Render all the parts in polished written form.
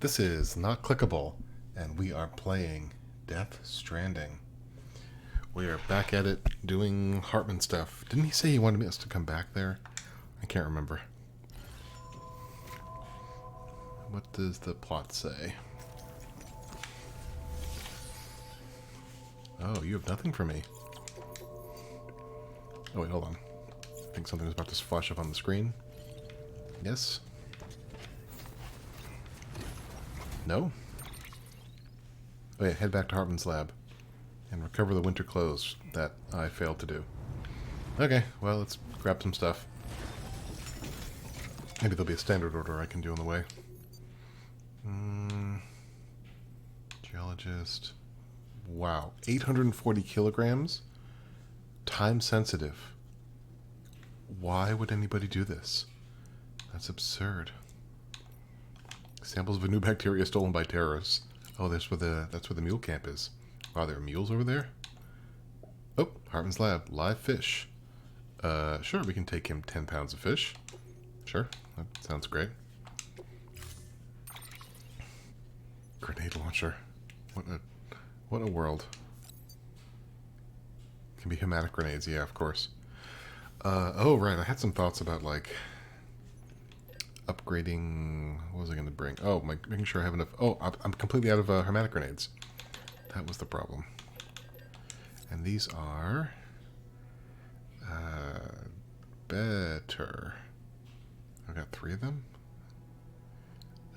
This is Not Clickable, and we are playing Death Stranding. We are back at it doing Hartman stuff. Didn't he say he wanted us to come back there? I can't remember. What does the plot say? Oh, you have nothing for me. Oh wait, hold on. I think something was about to flash up on the screen. Yes? No? Oh yeah, head back to Hartman's lab and recover the winter clothes that I failed to do. Okay, well, let's grab some stuff. Maybe there'll be a standard order I can do on the way. Geologist. Wow, 840 kilograms? Time sensitive. Why would anybody do this? That's absurd. Samples of a new bacteria stolen by terrorists. Oh, that's where the mule camp is. Wow, there are mules over there? Oh, Hartman's lab. Live fish. Sure, we can take him 10 pounds of fish. Sure, that sounds great. Grenade launcher. What a world. Can be hematic grenades, yeah, of course. Oh, right, I had some thoughts about, like, upgrading... What was I going to bring? Oh, making sure I have enough... Oh, I'm completely out of hermetic grenades. That was the problem. And these are... better. I've got 3 of them.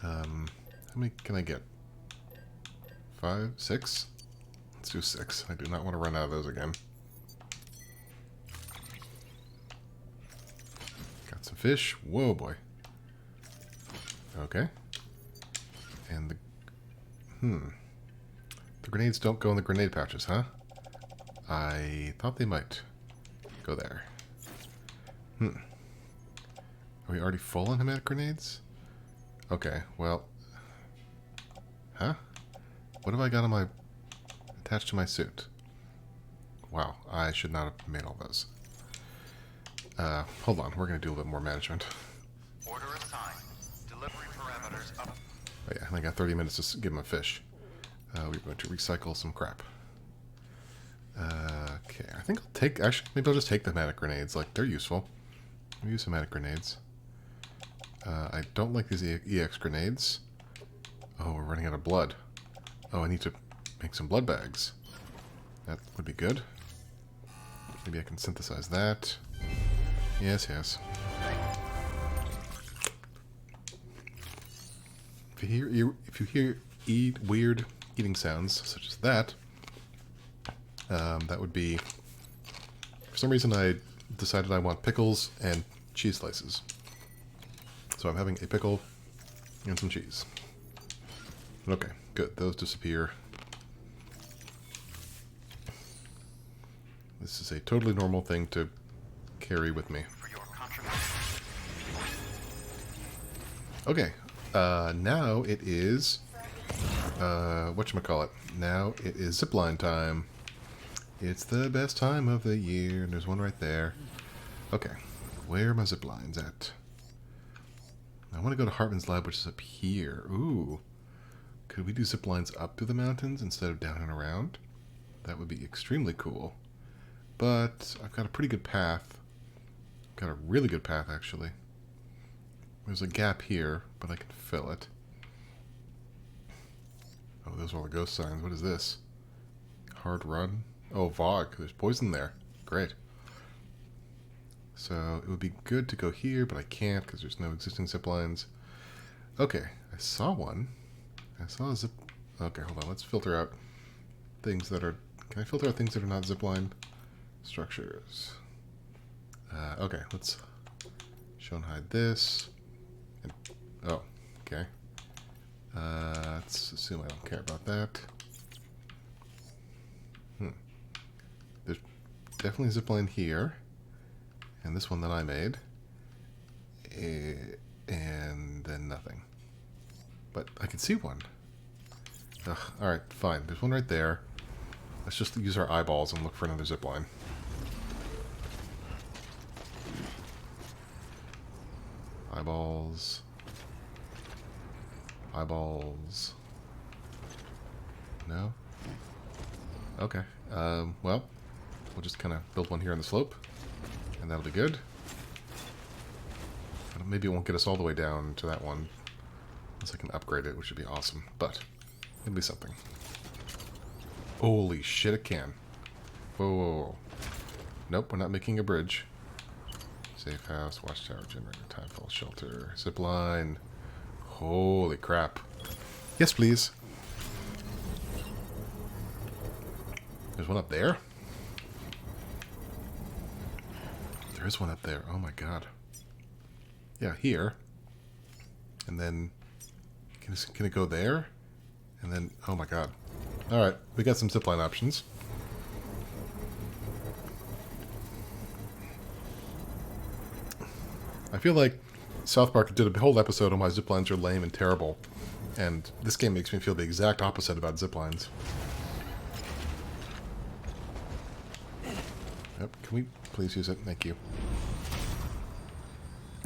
How many can I get? 5? 6? Let's do 6. I do not want to run out of those again. Got some fish. Whoa, boy. Okay. And the grenades don't go in the grenade pouches, huh? I thought they might go there. Are we already full on hematic grenades? Okay, well... Huh? What have I got on my... attached to my suit? Wow, I should not have made all those. Hold on, we're going to do a little bit more management. Order assigned. Delivery parameters up. Oh yeah, I got 30 minutes to give him a fish. We're going to recycle some crap. Okay, I think I'll take... Actually, maybe I'll just take the hematic grenades. Like, they're useful. I'll use hematic grenades. I don't like these EX grenades. Oh, we're running out of blood. Oh, I need to make some blood bags. That would be good. Maybe I can synthesize that. Yes, yes. If you hear weird eating sounds such as that, that would be... For some reason, I decided I want pickles and cheese slices. So I'm having a pickle and some cheese. Okay, good. Those disappear. This is a totally normal thing to carry with me. For your contribution. Okay, now it is... whatchamacallit? Now it is zipline time. It's the best time of the year, and there's one right there. Okay, where are my ziplines at? I want to go to Hartman's lab, which is up here. Ooh. Could we do ziplines up to the mountains instead of down and around? That would be extremely cool. But I've got a pretty good path. I've got a really good path, actually. There's a gap here, but I can fill it. Oh, those are all the ghost signs. What is this? Hard run? Oh, Vog. There's poison there. Great. So it would be good to go here, but I can't because there's no existing zip lines. Okay, I saw one. I saw a zip... Okay, hold on. Let's filter out things that are... Can I filter out things that are not zipline structures? Okay, let's show and hide this. And, oh, okay. Let's assume I don't care about that. There's definitely a zipline here. And this one that I made. And then nothing. But I can see one. Ugh, alright, fine. There's one right there. Let's just use our eyeballs and look for another zipline. Eyeballs. Eyeballs. No? Okay. Well, we'll just kind of build one here on the slope. And that'll be good. Maybe it won't get us all the way down to that one. Unless I can upgrade it, which would be awesome. But, it'll be something. Holy shit, it can. Whoa, whoa, whoa. Nope, we're not making a bridge. Safe house, watchtower, generator, timefall, shelter, zipline. Holy crap. Yes, please. There's one up there? There is one up there. Oh my god. Yeah, here. And then... Can it go there? And then... Oh my god. Alright, we got some zipline options. I feel like South Park did a whole episode on why ziplines are lame and terrible. And this game makes me feel the exact opposite about ziplines. Yep, can we please use it? Thank you.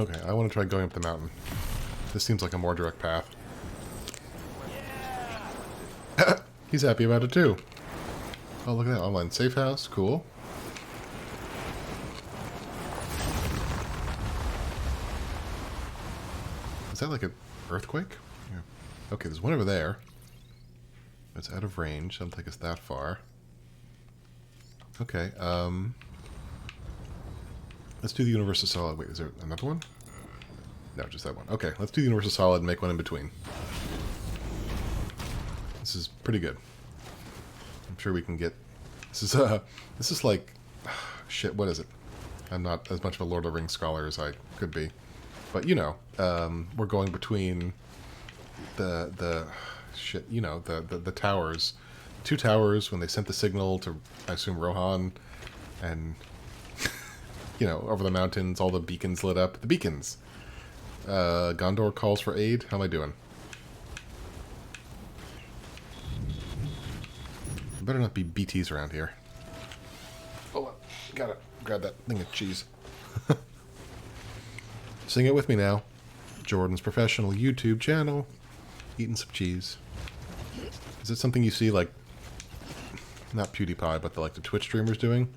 Okay, I want to try going up the mountain. This seems like a more direct path. He's happy about it too. Oh, look at that. Online safe house. Cool. Is that like an earthquake? Yeah. Okay, there's one over there. It's out of range. Doesn't take us that far. Okay, let's do the universal solid. Wait, is there another one? No, just that one. Okay, let's do the universal solid and make one in between. This is pretty good. I'm sure we can get... This is like... Shit, what is it? I'm not as much of a Lord of the Rings scholar as I could be. But, you know, we're going between the shit, you know, the towers. Two towers when they sent the signal to, I assume, Rohan, and, you know, over the mountains, all the beacons lit up. The beacons! Gondor calls for aid? How am I doing? There better not be BTs around here. Hold on. Gotta grab that thing of cheese. Sing it with me now. Jordan's professional YouTube channel. Eating some cheese. Is it something you see, like, not PewDiePie, but the Twitch streamers doing?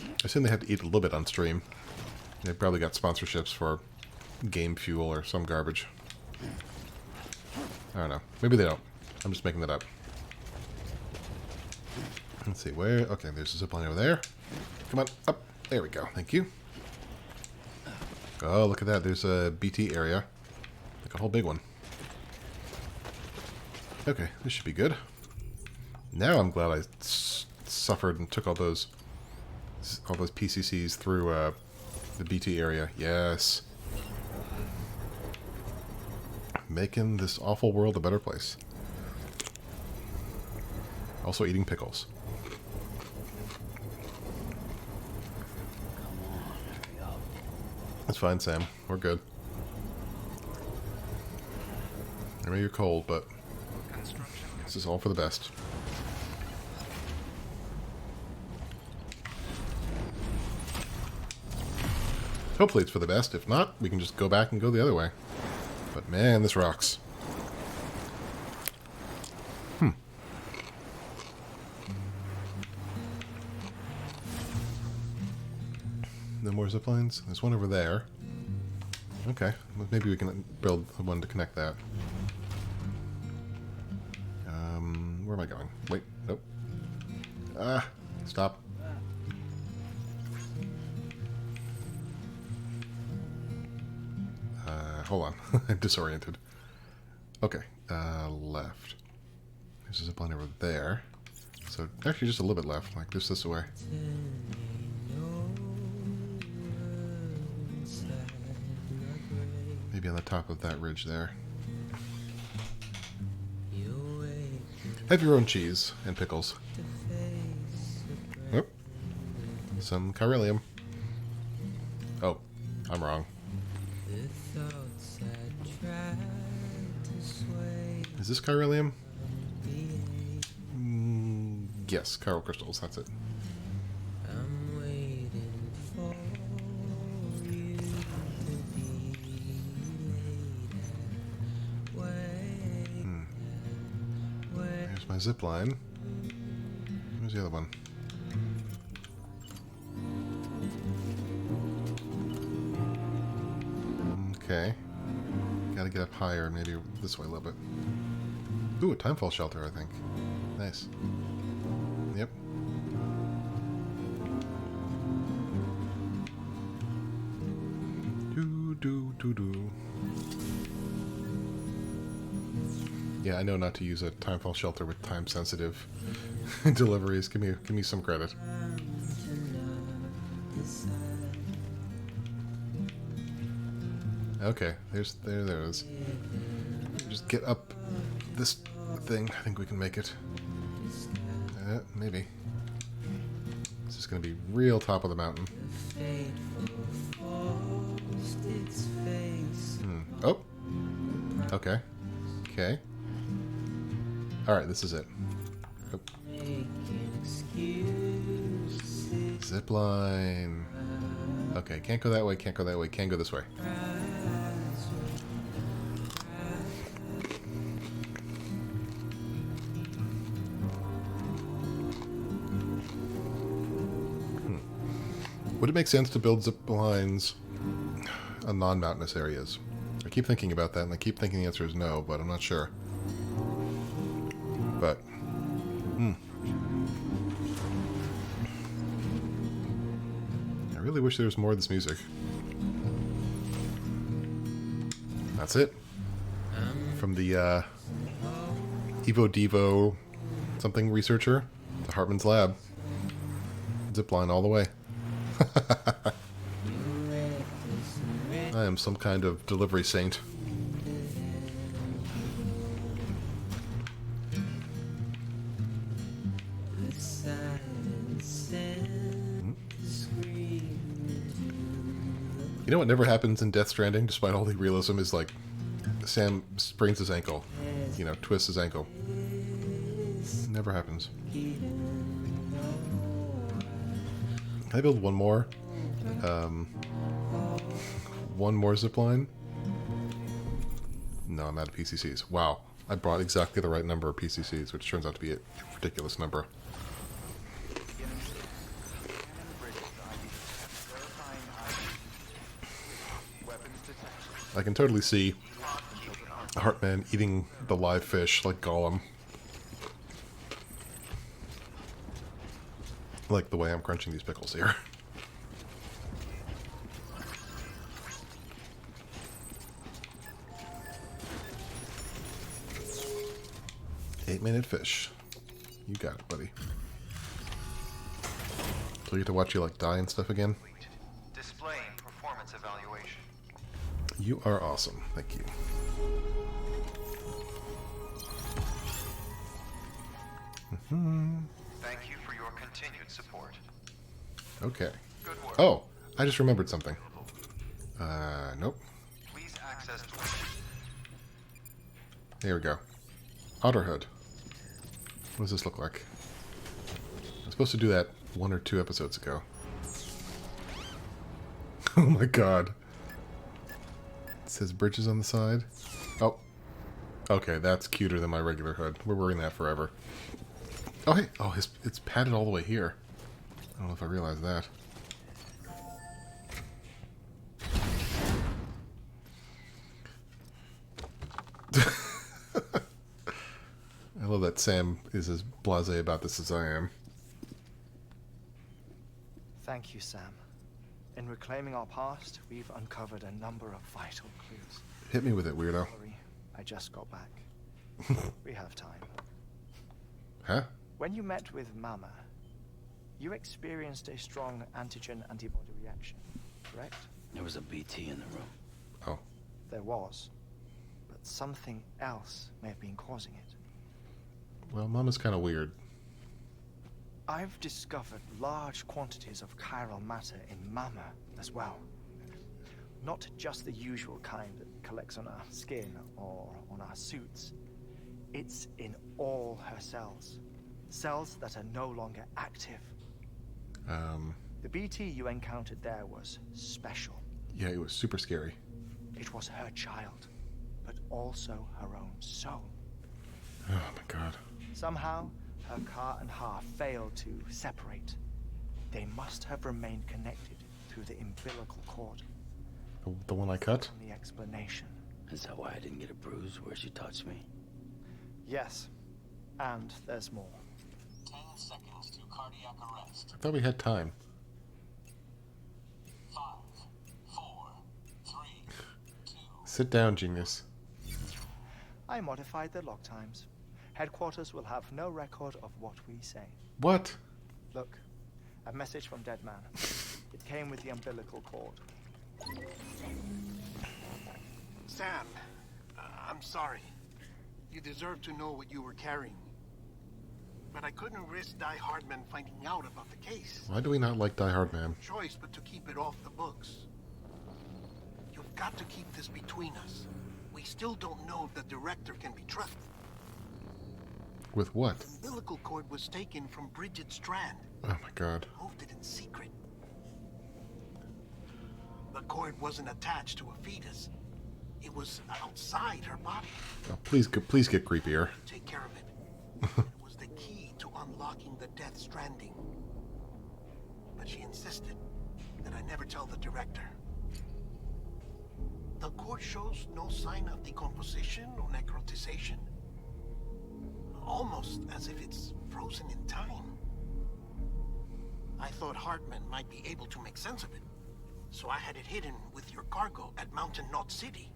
I assume they have to eat a little bit on stream. They probably got sponsorships for Game Fuel or some garbage. I don't know. Maybe they don't. I'm just making that up. Let's see, where... Okay, there's a zipline over there. Come on, up. There we go. Thank you. Oh, look at that. There's a BT area. Like a whole big one. Okay, this should be good. Now I'm glad I suffered and took all those PCCs through the BT area. Yes. Making this awful world a better place. Also eating pickles. That's fine, Sam. We're good. I know you're cold, but this is all for the best. Hopefully it's for the best. If not, we can just go back and go the other way. But man, this rocks. No more ziplines? There's one over there. Okay, well, maybe we can build one to connect that. Where am I going? Wait, nope. Ah, stop. Hold on. I'm disoriented. Okay, left. There's a zipline over there. So, actually just a little bit left, like this way. Maybe on the top of that ridge there. Have your own cheese and pickles. Oh. Some chiralium. Oh, I'm wrong. Is this chiralium? Yes, chiral crystals, that's it. There's my zip line. Where's the other one? Okay. Gotta get up higher, maybe this way a little bit. Ooh, a timefall shelter, I think. Nice. Yep. Do. Yeah, I know not to use a timefall shelter with time-sensitive deliveries. Give me some credit. Okay, there it is. Just get up this thing. I think we can make it. Maybe. It's just gonna be real top of the mountain. Oh. Okay. Okay. Alright, this is it. Oh. Zip line. Okay, can't go that way, can't go that way, can't go this way. Would it make sense to build zip lines on non-mountainous areas? I keep thinking about that, and I keep thinking the answer is no, but I'm not sure. But, I really wish there was more of this music. That's it. From the Evo Devo something researcher to Hartman's lab. Zipline all the way. I am some kind of delivery saint. You know what never happens in Death Stranding, despite all the realism, is like Sam sprains his ankle. You know, twists his ankle. Never happens. Can I build one more? One more zipline? No, I'm out of PCCs. Wow. I brought exactly the right number of PCCs, which turns out to be a ridiculous number. I can totally see Heartman eating the live fish like Gollum. Like the way I'm crunching these pickles here. 8-minute fish. You got it, buddy. So we get to watch you like die and stuff again? Displaying performance evaluation. You are awesome. Thank you. Thank you for your continued support. Okay. Good work. Oh, I just remembered something. Nope. Please access. There we go. Otterhood. What does this look like? I was supposed to do that 1 or 2 episodes ago. Oh my god. It says bridges on the side. Oh. Okay, that's cuter than my regular hood. We're wearing that forever. Oh, hey. Oh, it's padded all the way here. I don't know if I realized that. I love that Sam is as blasé about this as I am. Thank you, Sam. In reclaiming our past, we've uncovered a number of vital clues. Hit me with it, weirdo. Sorry, I just got back. We have time. Huh? When you met with Mama, you experienced a strong antigen-antibody reaction, correct? There was a BT in the room. Oh. There was. But something else may have been causing it. Well, Mama's kind of weird. I've discovered large quantities of chiral matter in Mama as well. Not just the usual kind that collects on our skin or on our suits. It's in all her cells. Cells that are no longer active. The BT you encountered there was special. Yeah, it was super scary. It was her child, but also her own soul. Oh my god. Somehow, her car and half failed to separate. They must have remained connected through the umbilical cord. The one I cut? The explanation. Is that why I didn't get a bruise where she touched me? Yes, and there's more. 10 seconds to cardiac arrest. I thought we had time. 5, 4, 3, 2. Sit down, genius. I modified the log times. Headquarters will have no record of what we say. What? Look, a message from Dead Man. It came with the umbilical cord. Sam, I'm sorry. You deserve to know what you were carrying. But I couldn't risk Die Hardman finding out about the case. Why do we not like Die Hard Man? Choice but to keep it off the books. You've got to keep this between us. We still don't know if the director can be trusted. With what? The umbilical cord was taken from Bridget Strand. Oh my god. Moved it in secret. The cord wasn't attached to a fetus. It was outside her body. Oh, please get creepier. Take care of it. It was the key to unlocking the Death Stranding. But she insisted that I never tell the director. The cord shows no sign of decomposition or necrotization. Almost as if it's frozen in time. I thought Hartman might be able to make sense of it. So I had it hidden with your cargo at Mountain Knot City.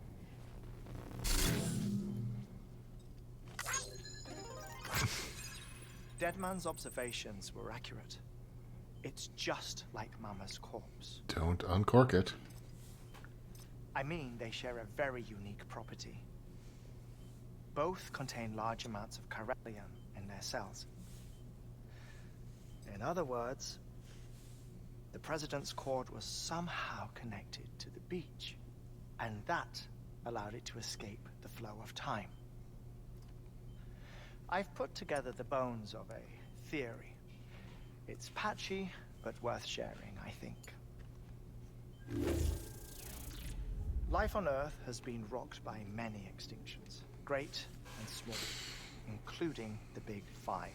Deadman's observations were accurate. It's just like Mama's corpse. Don't uncork it. I mean, they share a very unique property. Both contain large amounts of chiralium in their cells. In other words, the president's cord was somehow connected to the beach, and that allowed it to escape the flow of time. I've put together the bones of a theory. It's patchy, but worth sharing, I think. Life on Earth has been rocked by many extinctions, great and small, including the Big Five.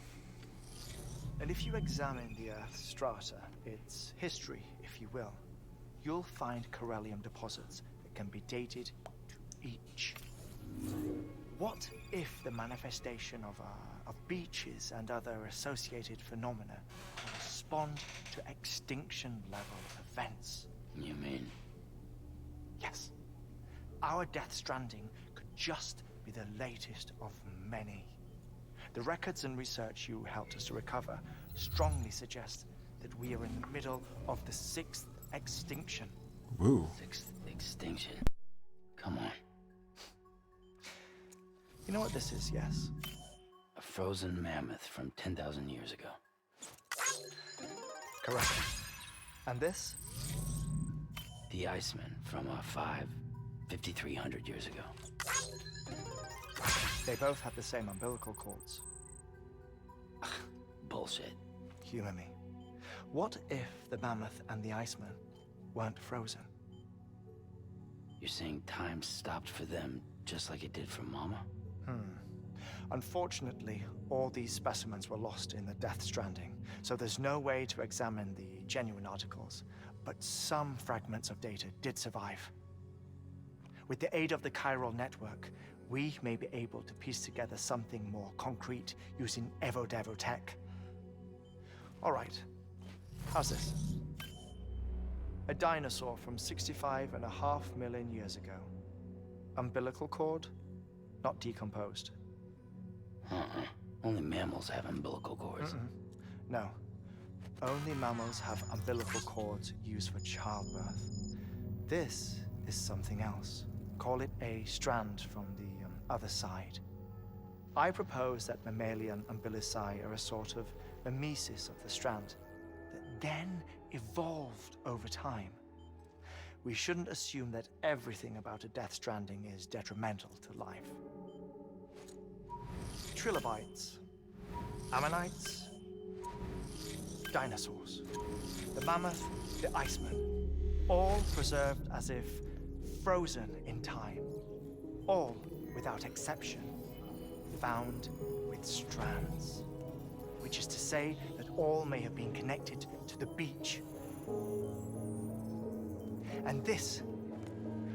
And if you examine the Earth's strata, its history, if you will, you'll find chiralium deposits that can be dated to each. What if the manifestation of beaches and other associated phenomena respond to extinction-level events? You mean? Yes. Our Death Stranding could just be the latest of many. The records and research you helped us to recover strongly suggest that we are in the middle of the 6th extinction. Woo. 6th extinction. Come on. You know what this is, yes? A frozen mammoth from 10,000 years ago. Correct. And this? The Iceman from 5,300 years ago. They both have the same umbilical cords. Bullshit. Humor me. What if the mammoth and the Iceman weren't frozen? You're saying time stopped for them just like it did for Mama? Unfortunately, all these specimens were lost in the Death Stranding, so there's no way to examine the genuine articles, but some fragments of data did survive. With the aid of the chiral network, we may be able to piece together something more concrete using Evo-Devo tech. All right, how's this? A dinosaur from 65.5 million years ago. Umbilical cord, not decomposed. Only mammals have umbilical cords. No. Only mammals have umbilical cords used for childbirth. This is something else. Call it a strand from the other side. I propose that mammalian umbilici are a sort of mimesis of the strand that then evolved over time. We shouldn't assume that everything about a Death Stranding is detrimental to life. Trilobites, ammonites, dinosaurs, the mammoth, the Iceman, all preserved as if frozen in time, all without exception. found with strands. Which is to say that all may have been connected to the beach. And this,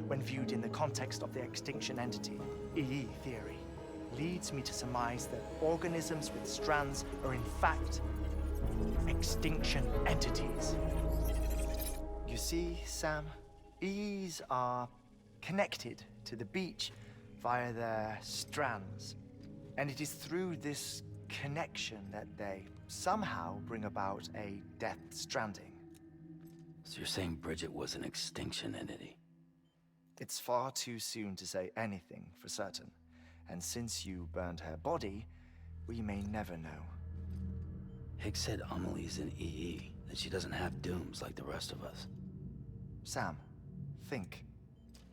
when viewed in the context of the extinction entity, EE theory, leads me to surmise that organisms with strands are in fact extinction entities. You see, Sam, EEs are connected to the beach via their strands. And it is through this connection that they somehow bring about a death stranding. So you're saying Bridget was an extinction entity? It's far too soon to say anything for certain. And since you burned her body, we may never know. Higgs said Amelie's an EE, that she doesn't have dooms like the rest of us. Sam, think.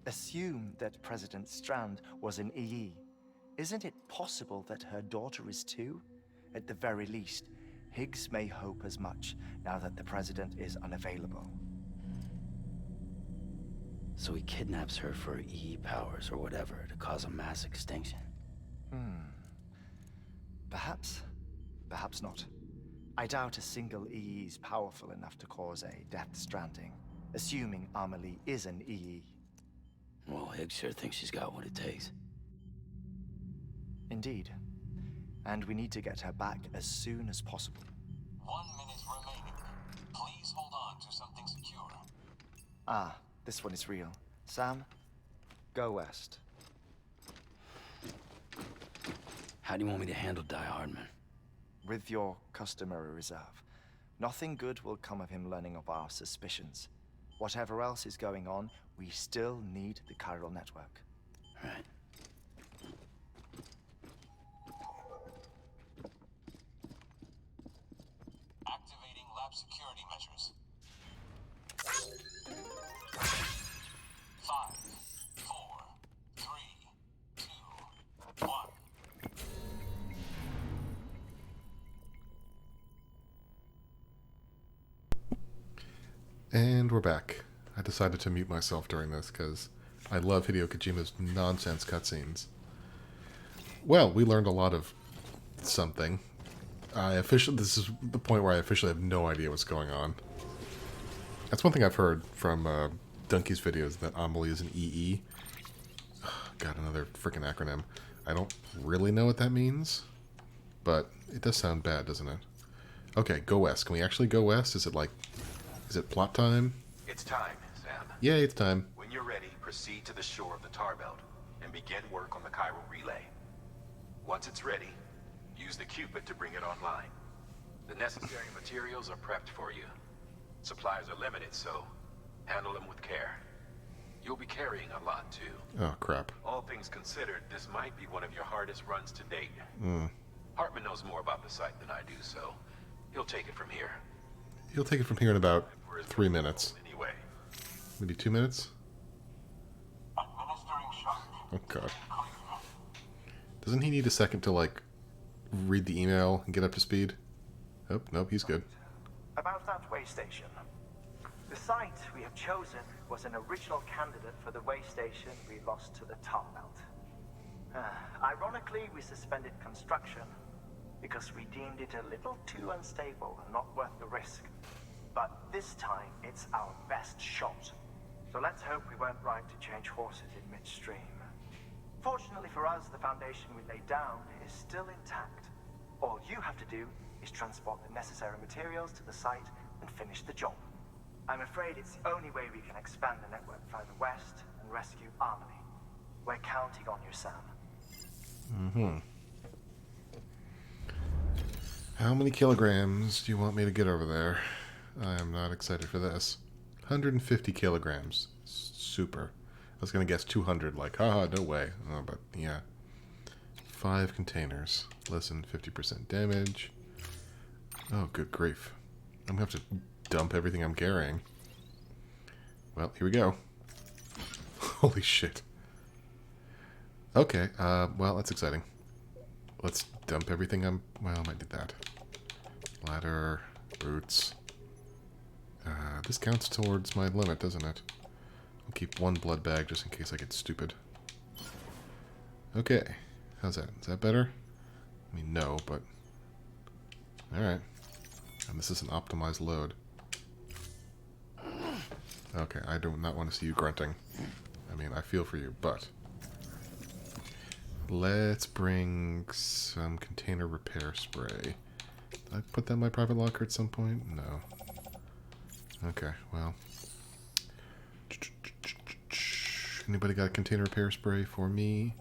Assume that President Strand was an EE. Isn't it possible that her daughter is too? At the very least, Higgs may hope as much now that the President is unavailable. So he kidnaps her for EE powers or whatever to cause a mass extinction. Perhaps. Perhaps not. I doubt a single EE is powerful enough to cause a death stranding, assuming Amelie is an EE. Well, Higgs sure thinks she's got what it takes. Indeed. And we need to get her back as soon as possible. 1 minute remaining. Please hold on to something secure. Ah, this one is real. Sam, go west. How do you want me to handle Die Hardman? With your customary reserve. Nothing good will come of him learning of our suspicions. Whatever else is going on, we still need the chiral network. Right. Activating lab security measures. 5, 4, 3, 2, 1. And we're back. I decided to mute myself during this because I love Hideo Kojima's nonsense cutscenes. Well, we learned a lot of something. This is the point where I officially have no idea what's going on. That's one thing I've heard from Donkey's videos, that Amelie is an EE. God, another freaking acronym. I don't really know what that means, but it does sound bad, doesn't it? Okay, go west. Can we actually go west? Is it plot time? It's time, Sam. Yay, it's time. When you're ready, proceed to the shore of the tar belt and begin work on the chiral relay. Once it's ready, use the Cupid to bring it online. The necessary materials are prepped for you. Supplies are limited, so handle them with care. You'll be carrying a lot, too. Oh, crap. All things considered, this might be one of your hardest runs to date. Hartman knows more about the site than I do, so he'll take it from here. He'll take it from here in about 3 minutes. Anyway. Maybe 2 minutes? Administering shock. Oh, God. Clear. Doesn't he need a second to, like, read the email and get up to speed? Oh, nope, he's good. About that way station. The site we have chosen was an original candidate for the way station we lost to the tar belt. Ironically, we suspended construction because we deemed it a little too unstable and not worth the risk. But this time, it's our best shot. So let's hope we weren't right to change horses in midstream. Fortunately for us, the foundation we laid down is still intact. All you have to do is transport the necessary materials to the site and finish the job. I'm afraid it's the only way we can expand the network further west and rescue Amelie. We're counting on you, Sam. How many kilograms do you want me to get over there? I am not excited for this. 150 kilograms. Super. I was going to guess 200, like, haha, no way. Oh, but, yeah. 5 containers. Listen, 50% damage. Oh, good grief. I'm going to have to dump everything I'm carrying. Well, here we go. Holy shit. Okay, well, that's exciting. Let's dump everything I'm... Well, I might do that. Ladder, boots. This counts towards my limit, doesn't it? I'll keep 1 blood bag just in case I get stupid. Okay. How's that? Is that better? I mean, no, but... Alright. And this is an optimized load. Okay, I do not want to see you grunting. I mean, I feel for you, but... Let's bring some container repair spray. Did I put that in my private locker at some point? No. Okay, well... Anybody got a container repair spray for me?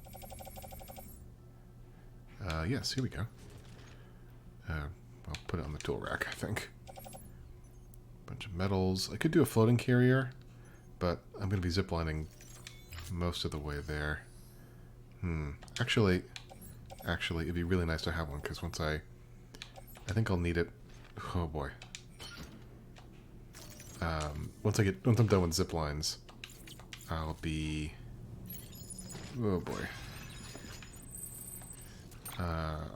Yes, here we go. I'll put it on the tool rack, I think. Bunch of metals. I could do a floating carrier, but I'm going to be ziplining most of the way there. Actually, it'd be really nice to have one, because once I think I'll need it. Oh boy. Once I'm done with zip lines, I'll be... Oh boy.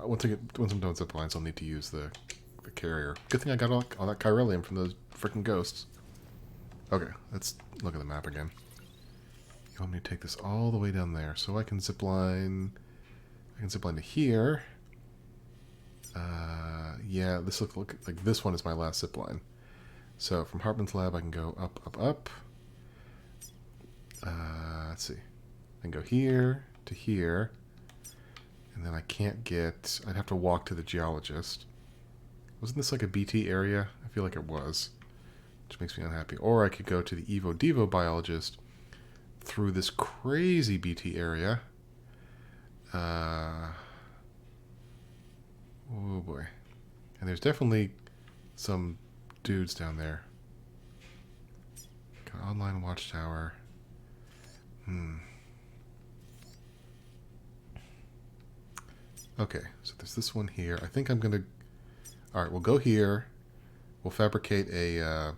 Once I'm done with zip lines, I'll need to use the carrier. Good thing I got all that chiralium from those freaking ghosts. Okay, let's look at the map again. You want me to take this all the way down there, so I can zip line. I can zip line to here. Yeah, this looks like this one is my last zip line. So from Hartman's lab, I can go up, up, up. Let's see. I can go here to here. And then I can't get... I'd have to walk to the geologist. Wasn't this like a BT area? I feel like it was. Which makes me unhappy. Or I could go to the Evo Devo biologist through this crazy BT area. Oh boy. And there's definitely some dudes down there. Got online watchtower. Okay, so there's this one here. I think I'm gonna... Alright, we'll go here. We'll fabricate a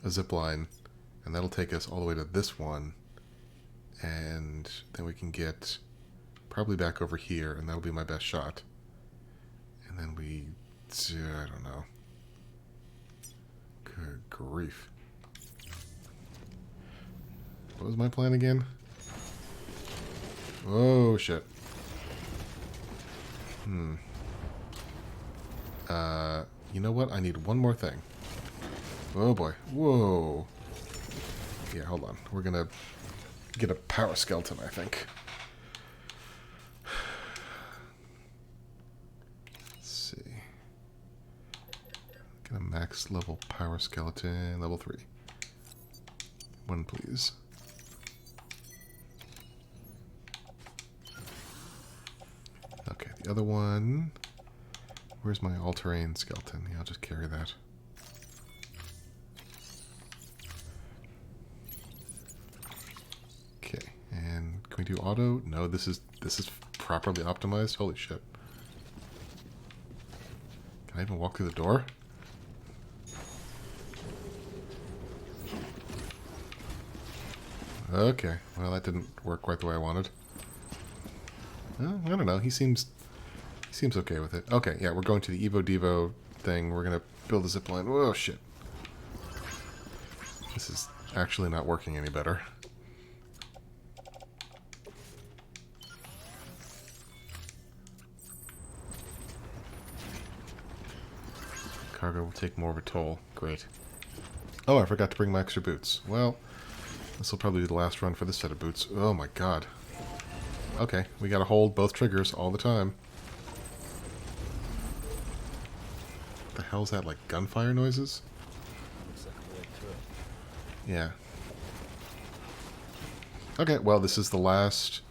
zip line, and that'll take us all the way to this one. And then we can get probably back over here, and that'll be my best shot. And then we... I don't know. Good grief. What was my plan again? Oh, shit. You know what? I need one more thing. Oh boy. Whoa. Yeah, hold on. We're gonna get a power skeleton, I think. Let's see. Get a max level power skeleton, level 3. One, please. Okay, the other one... Where's my all-terrain skeleton? Yeah, I'll just carry that. Okay, and can we do auto? No, this is properly optimized. Holy shit! Can I even walk through the door? Okay, well that didn't work quite the way I wanted. I don't know. He seems okay with it. Okay, yeah, we're going to the Evo Devo thing. We're gonna build a zipline. Oh shit! This is actually not working any better. Cargo will take more of a toll. Great. Oh, I forgot to bring my extra boots. Well, this will probably be the last run for this set of boots. Oh my god. Okay, we gotta hold both triggers all the time. What the hell is that, like gunfire noises? Looks like a way through. Yeah. Okay, well, this is the last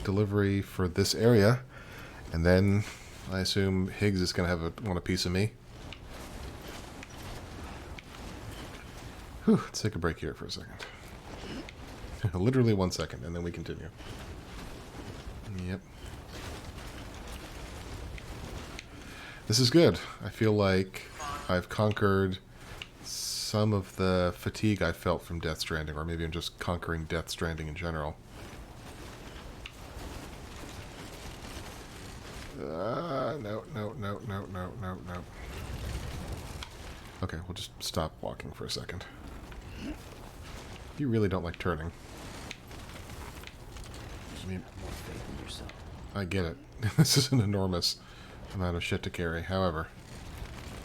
delivery for this area. And then I assume Higgs is gonna want a piece of me. Whew, let's take a break here for a second. Literally 1 second, and then we continue. Yep. This is good. I feel like I've conquered some of the fatigue I felt from Death Stranding, or maybe I'm just conquering Death Stranding in general. No. Okay, we'll just stop walking for a second. You really don't like turning. I mean, Have more faith in yourself. I get it. This is an enormous amount of shit to carry. However,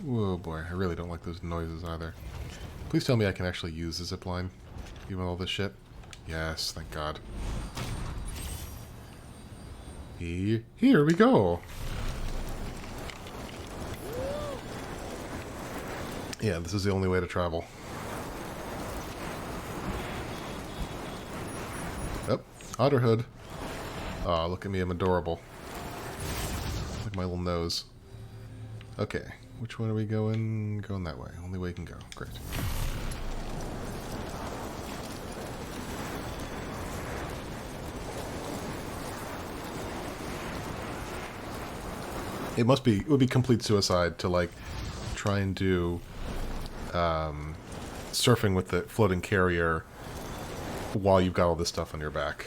whoa boy, I really don't like those noises either. Please tell me I can actually use the zipline, even with all this shit. Yes, thank God. Here we go. Yeah, this is the only way to travel. Oh, Otterhood. Aw, look at me, I'm adorable. Look at my little nose. Okay, which one are we going? Going that way. Only way you can go. Great. It would be complete suicide to, like, try and do surfing with the floating carrier while you've got all this stuff on your back.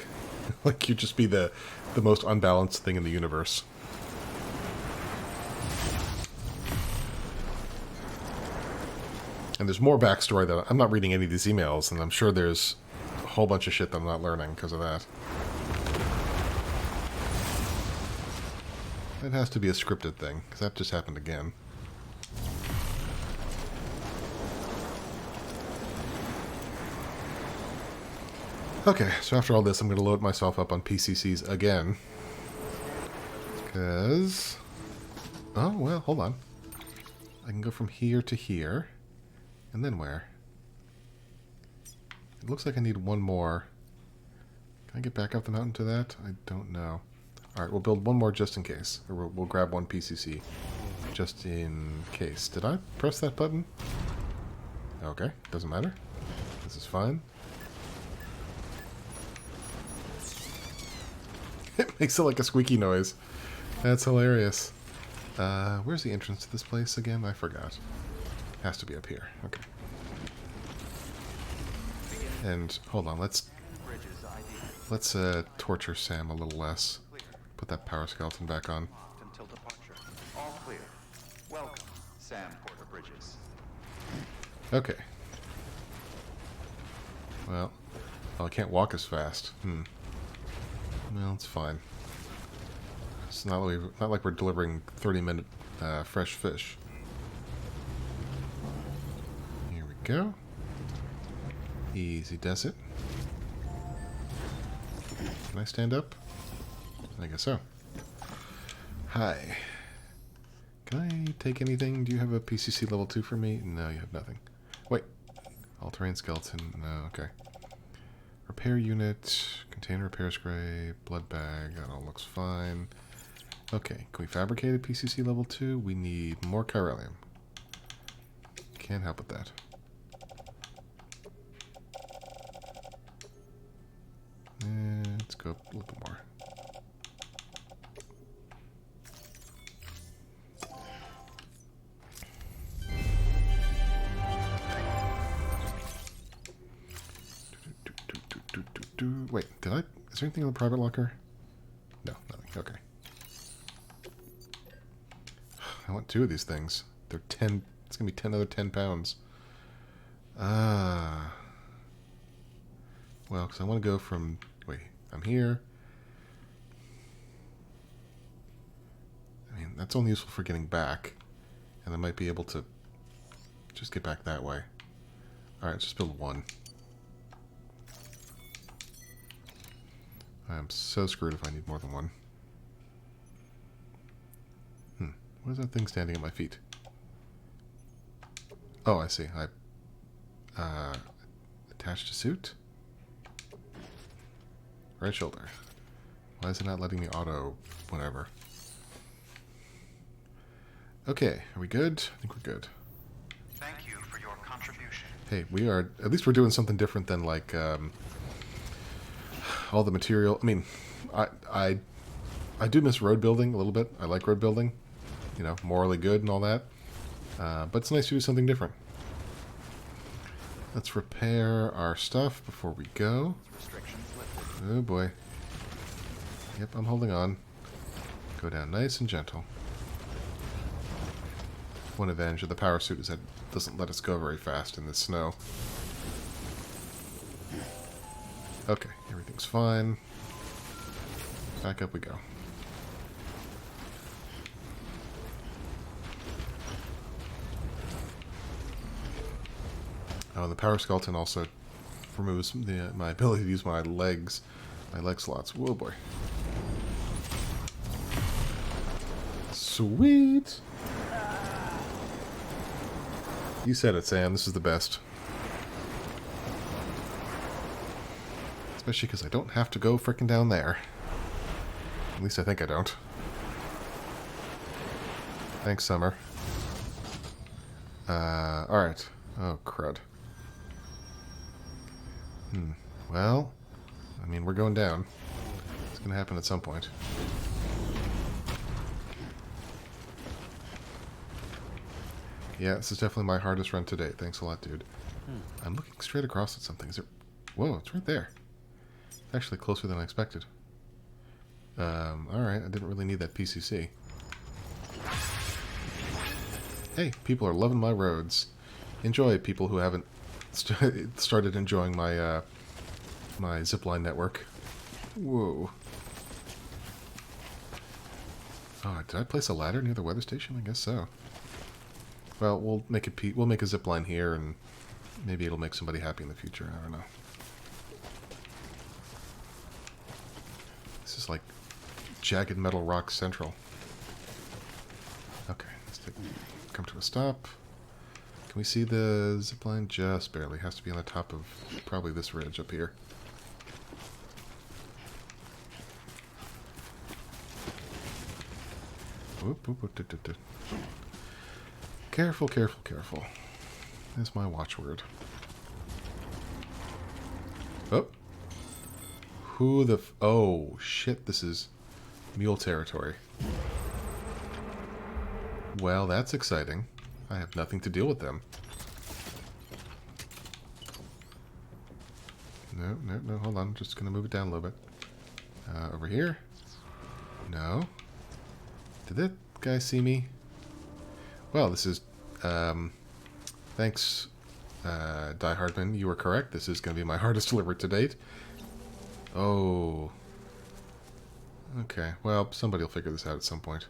Like, you'd just be the most unbalanced thing in the universe. And there's more backstory that I'm not reading any of these emails, and I'm sure there's a whole bunch of shit that I'm not learning because of that. That has to be a scripted thing, because that just happened again. Okay, so after all this, I'm going to load myself up on PCCs again. Because... oh, well, hold on. I can go from here to here. And then where? It looks like I need one more. Can I get back up the mountain to that? I don't know. Alright, we'll build one more just in case. Or we'll grab one PCC. Just in case. Did I press that button? Okay, doesn't matter. This is fine. It makes it like a squeaky noise. That's hilarious. Where's the entrance to this place again? I forgot. Has to be up here. Okay. And, hold on, let's torture Sam a little less. Put that power skeleton back on. Until departure. All clear. Welcome, Sam Porter Bridges. Okay. Well, I can't walk as fast. Well, it's fine. It's not like we're delivering 30-minute fresh fish. Here we go. Easy does it. Can I stand up? I guess so. Hi. Can I take anything? Do you have a PCC level 2 for me? No, you have nothing. Wait. All-terrain skeleton. No, okay. Repair unit. Container repair spray. Blood bag. That all looks fine. Okay. Can we fabricate a PCC level 2? We need more chiralium. Can't help with that. Let's go a little bit more. Wait, did I? Is there anything in the private locker? No, nothing. Okay. I want 2 of these things. They're 10. It's gonna be 10 other 10 pounds. Well, because I want to go from. Wait, I'm here. I mean, that's only useful for getting back, and I might be able to just get back that way. All right, let's just build 1. I'm so screwed if I need more than 1. What is that thing standing at my feet? Oh, I see. I attached to suit. Right shoulder. Why is it not letting me auto whatever? Okay, are we good? I think we're good. Thank you for your contribution. Hey, we are. At least we're doing something different than like all the material. I mean, I do miss road building a little bit. I like road building. You know, morally good and all that. But it's nice to do something different. Let's repair our stuff before we go. Oh boy. Yep, I'm holding on. Go down nice and gentle. One advantage of the power suit is that it doesn't let us go very fast in the snow. Okay, everything's fine. Back up we go. Oh, the power skeleton also removes my ability to use my leg slots. Whoa, boy. Sweet! You said it, Sam. This is the best. Especially because I don't have to go frickin' down there. At least I think I don't. Thanks, Summer. Alright. Oh, crud. Well, I mean, we're going down. It's gonna happen at some point. Yeah, this is definitely my hardest run to date. Thanks a lot, dude. I'm looking straight across at something. Is it... Whoa, it's right there. It's actually closer than I expected. Alright, I didn't really need that PCC. Hey, people are loving my roads. Enjoy, people who haven't started enjoying my, my zipline network. Whoa. Oh, did I place a ladder near the weather station? I guess so. Well, we'll make a zipline here, and maybe it'll make somebody happy in the future. I don't know. This is like jagged metal rock central. Okay, let's come to a stop. Can we see the zipline? Just barely. Has to be on the top of probably this ridge up here. Whoop, whoop, whoop, doo, doo, doo. Careful, careful, careful. That's my watchword. Oh. Who the... Oh, shit, this is mule territory. Well, that's exciting. I have nothing to deal with them. No, no, no, hold on. I'm just going to move it down a little bit. Over here? No. Did that guy see me? Well, this is... thanks, Die Hardman. You were correct. This is going to be my hardest delivered to date. Oh. Okay, well, somebody will figure this out at some point.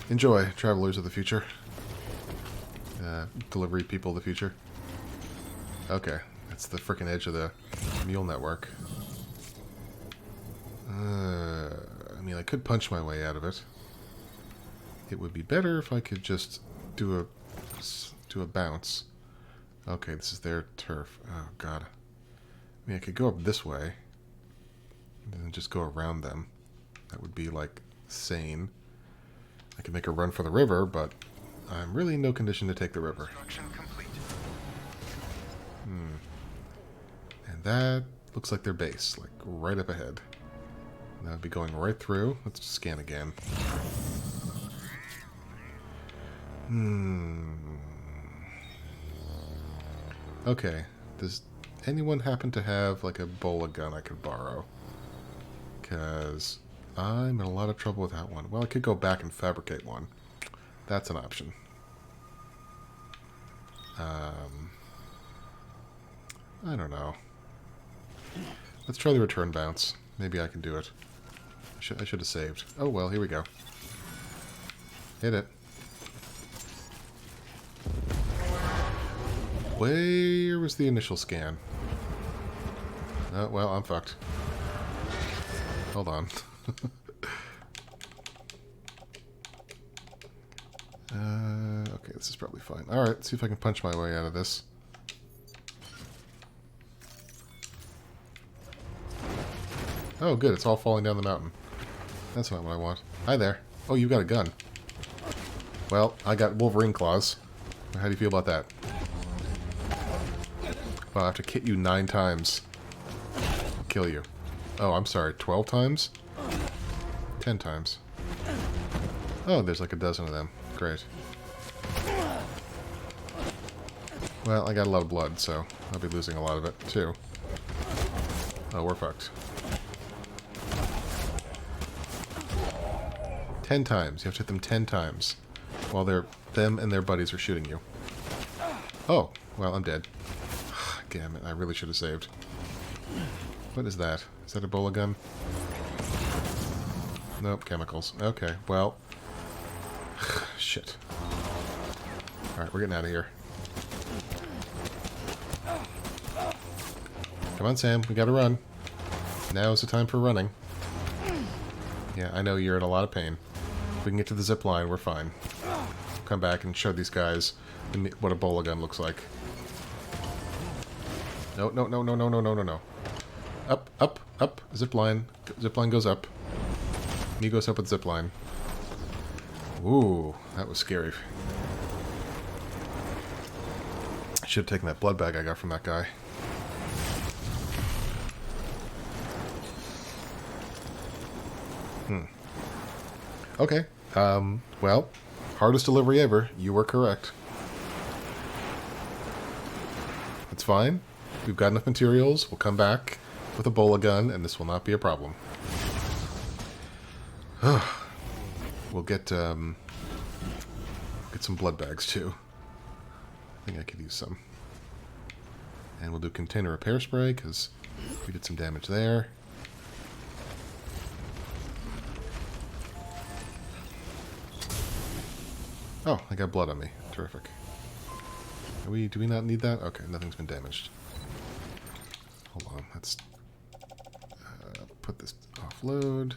Enjoy, travelers of the future. Delivery people of the future. Okay, that's the frickin' edge of the mule network. I mean, I could punch my way out of it. It would be better if I could just do a bounce. Okay, this is their turf. Oh, God. I mean, I could go up this way. And then just go around them. That would be, like, sane. I could make a run for the river, but I'm really in no condition to take the river. And that looks like their base, like, right up ahead. And that would be going right through. Let's scan again. Okay. Does anyone happen to have, like, a bola gun I could borrow? Because I'm in a lot of trouble with that one. Well, I could go back and fabricate one. That's an option. I don't know. Let's try the return bounce. Maybe I can do it. I should have saved. Oh, well, here we go. Hit it. Where was the initial scan? Oh, well, I'm fucked. Hold on. Okay, this is probably fine. Alright, let's see if I can punch my way out of this. Oh, good, it's all falling down the mountain. That's not what I want. Hi there. Oh, you've got a gun. Well, I got Wolverine claws. How do you feel about that? Well, I have to hit you 9 times. I'll kill you. Oh, I'm sorry, 12 times? 10 times. Oh, there's like a dozen of them. Great. Well, I got a lot of blood, so I'll be losing a lot of it, too. Oh, we're fucked. 10 times. You have to hit them 10 times. While them and their buddies are shooting you. Oh, well, I'm dead. Damn it, I really should have saved. What is that? Is that a Ebola gun? Nope, chemicals. Okay, well... Shit. Alright, we're getting out of here. Come on, Sam. We gotta run. Now is the time for running. Yeah, I know you're in a lot of pain. If we can get to the zip line, we're fine. Come back and show these guys what a bola gun looks like. No, no, no, no, no, no, no, no, no. Up, up, up. Zip line. Zip line goes up. Me goes up with zip line. Ooh, that was scary. I should have taken that blood bag I got from that guy. Okay. Well, hardest delivery ever. You were correct. It's fine. We've got enough materials. We'll come back with a bola gun, and this will not be a problem. We'll get some blood bags, too. I think I could use some. And we'll do container repair spray, because we did some damage there. Oh, I got blood on me. Terrific. Do we not need that? Okay, nothing's been damaged. Hold on, let's put this offload.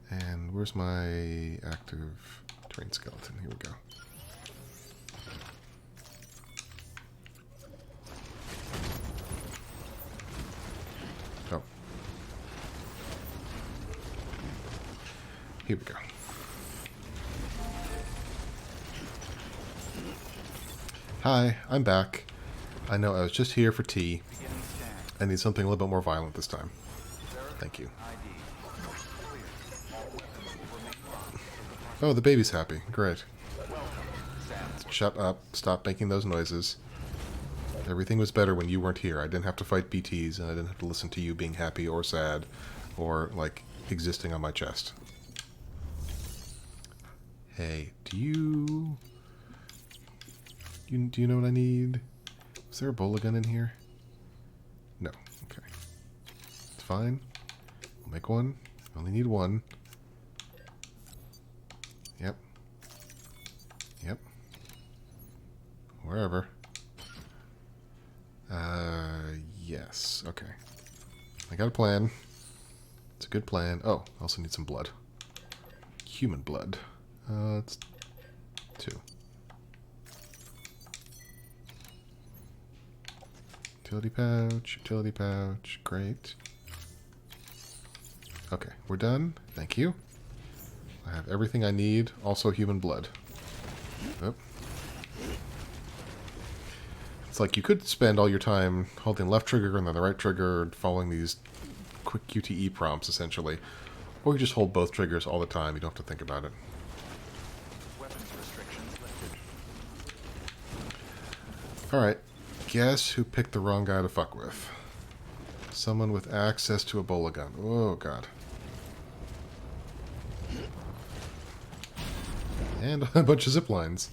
And where's my active terrain skeleton? Here we go. Oh. Here we go. Hi, I'm back. I know I was just here for tea. I need something a little bit more violent this time. Thank you. Oh, the baby's happy. Great. Shut up. Stop making those noises. Everything was better when you weren't here. I didn't have to fight BTs, and I didn't have to listen to you being happy or sad, or, like, existing on my chest. Hey, do you know what I need? Is there a bola gun in here? No. Okay. It's fine. We'll make one. I only need one. Yep. Yep. Wherever. Yes. Okay. I got a plan. It's a good plan. Oh, I also need some blood. Human blood. It's 2. Utility pouch, great. Okay, we're done. Thank you. I have everything I need, also human blood. Oh. It's like you could spend all your time holding left trigger and then the right trigger and following these quick QTE prompts, essentially. Or you just hold both triggers all the time, you don't have to think about it. Weapons restrictions lifted. Alright. Guess who picked the wrong guy to fuck with? Someone with access to a bola gun. Oh, God. And a bunch of zip lines.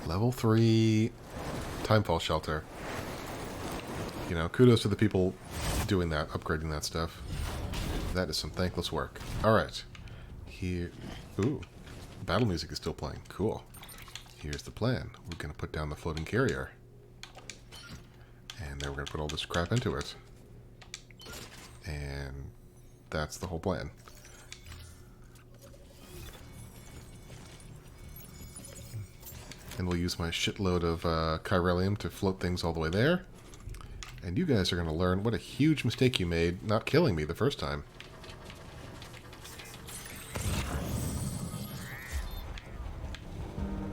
Level 3 timefall shelter. You know, kudos to the people doing that, upgrading that stuff. That is some thankless work. Alright. Here... Ooh. Battle music is still playing. Cool. Here's the plan. We're going to put down the floating carrier. And then we're going to put all this crap into it. And that's the whole plan. And we'll use my shitload of chiralium to float things all the way there. And you guys are going to learn what a huge mistake you made not killing me the first time.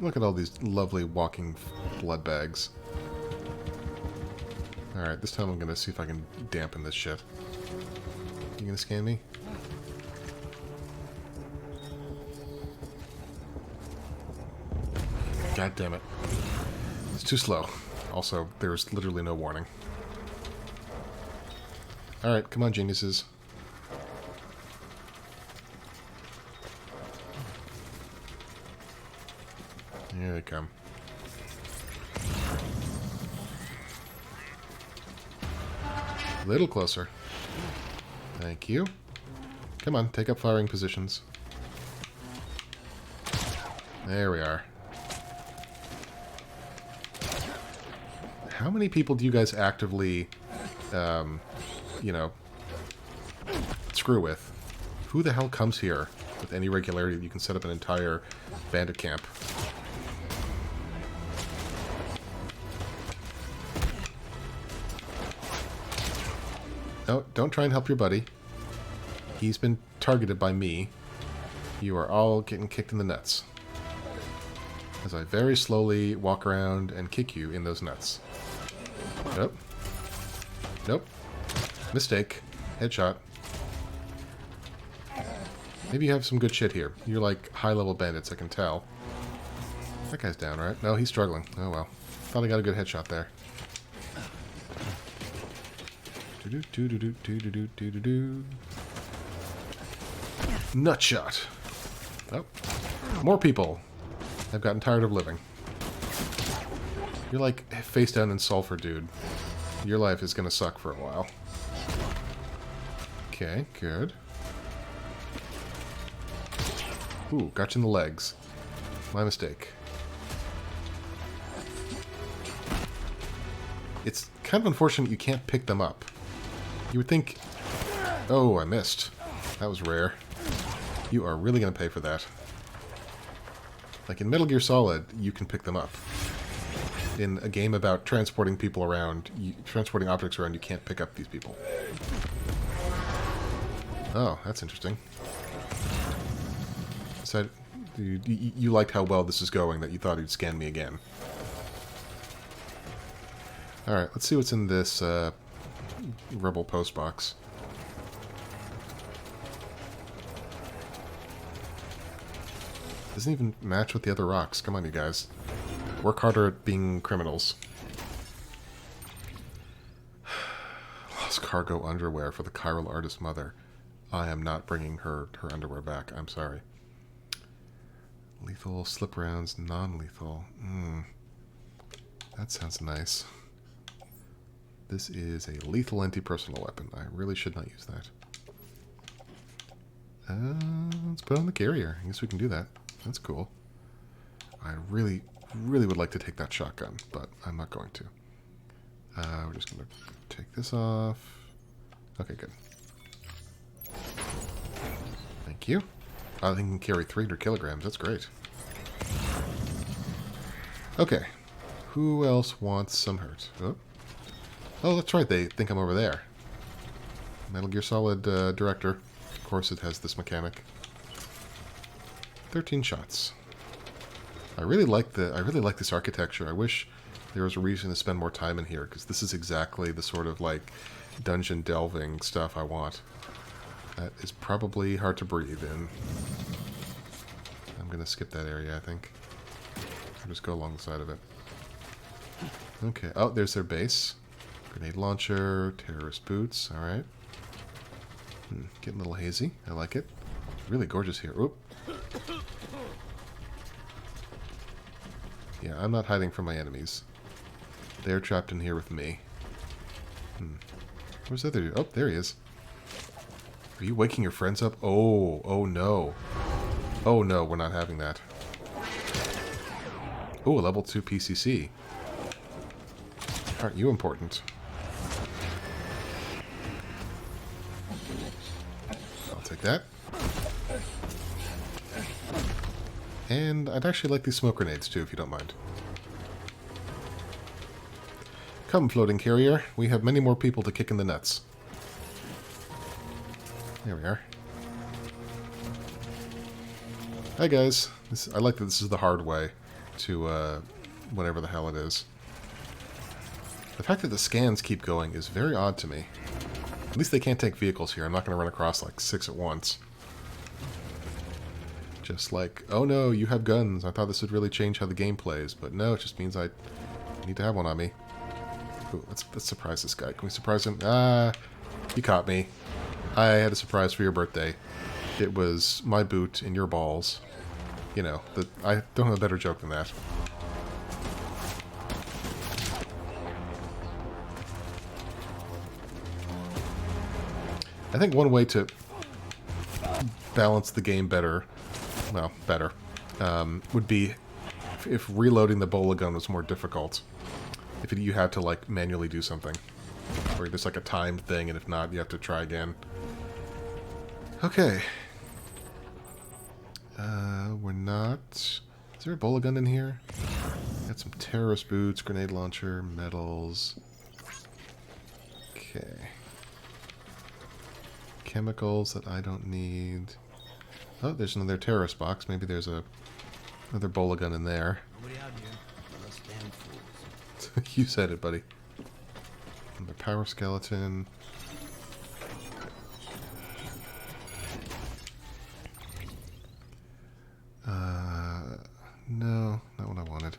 Look at all these lovely walking blood bags. Alright, this time I'm going to see if I can dampen this shit. You going to scan me? God damn it. It's too slow. Also, there's literally no warning. Alright, come on, geniuses. Here they come. A little closer. Thank you. Come on, take up firing positions. There we are. How many people do you guys actively, you know, screw with? Who the hell comes here with any regularity that you can set up an entire bandit camp? No, don't try and help your buddy. He's been targeted by me. You are all getting kicked in the nuts. As I very slowly walk around and kick you in those nuts. Nope. Nope. Mistake. Headshot. Maybe you have some good shit here. You're like high-level bandits, I can tell. That guy's down, right? No, he's struggling. Oh well. Thought I got a good headshot there. Nutshot. Oh. More people. I've gotten tired of living. You're like face down in sulfur, dude. Your life is gonna suck for a while. Okay, good. Ooh, got you in the legs. My mistake. It's kind of unfortunate you can't pick them up. You would think... Oh, I missed. That was rare. You are really gonna pay for that. Like in Metal Gear Solid, you can pick them up. In a game about transporting people around, transporting objects around, you can't pick up these people. Oh, that's interesting. So, you liked how well this is going, that you thought you'd scan me again. Alright, let's see what's in this Rebel post box. Doesn't even match with the other rocks. Come on, you guys. Work harder at being criminals. Lost cargo underwear for the chiral artist mother. I am not bringing her underwear back. I'm sorry. Lethal slip rounds, non-lethal. That sounds nice. This is a lethal anti-personal weapon. I really should not use that. Let's put on the carrier. I guess we can do that. That's cool. I really would like to take that shotgun, but I'm not going to. We're just going to take this off. Okay, good. Thank you. I think I can carry 300 kilograms. That's great. Okay. Who else wants some hurt? Oh, that's right. They think I'm over there. Metal Gear Solid director. Of course it has this mechanic. 13 shots. I really like this architecture. I wish there was a reason to spend more time in here, because this is exactly the sort of like dungeon delving stuff I want. That is probably hard to breathe in. I'm gonna skip that area, I think. I'll just go along the side of it. Okay. Oh, there's their base. Grenade launcher, terrorist boots. All right. Getting a little hazy. I like it. Really gorgeous here. Oop. Yeah, I'm not hiding from my enemies. They're trapped in here with me. Where's the other dude? Oh, there he is. Are you waking your friends up? Oh, oh no. Oh no, we're not having that. Oh, level 2 PCC. Aren't you important? I'll take that. And I'd actually like these smoke grenades too, if you don't mind. Come, floating carrier. We have many more people to kick in the nuts. There we are. Hi guys. I like that this is the hard way to whatever the hell it is. The fact that the scans keep going is very odd to me. At least they can't take vehicles here. I'm not going to run across like 6 at once. Just like, oh no, you have guns. I thought this would really change how the game plays, but no, it just means I need to have one on me. Ooh, let's surprise this guy. Can we surprise him? Ah, you caught me. I had a surprise for your birthday. It was my boot in your balls. You know, I don't have a better joke than that. I think one way to balance the game better, well, better, would be if reloading the bola gun was more difficult. If you had to, like, manually do something. Or there's, like, a timed thing, and if not, you have to try again. Okay. We're not... Is there a bola gun in here? Got some terrorist boots, grenade launcher, medals. Okay. Chemicals that I don't need. Oh, there's another terrorist box. Maybe there's another bola gun in there. Nobody out here. Unless damn fools. You said it, buddy. Another power skeleton. No, not what I wanted.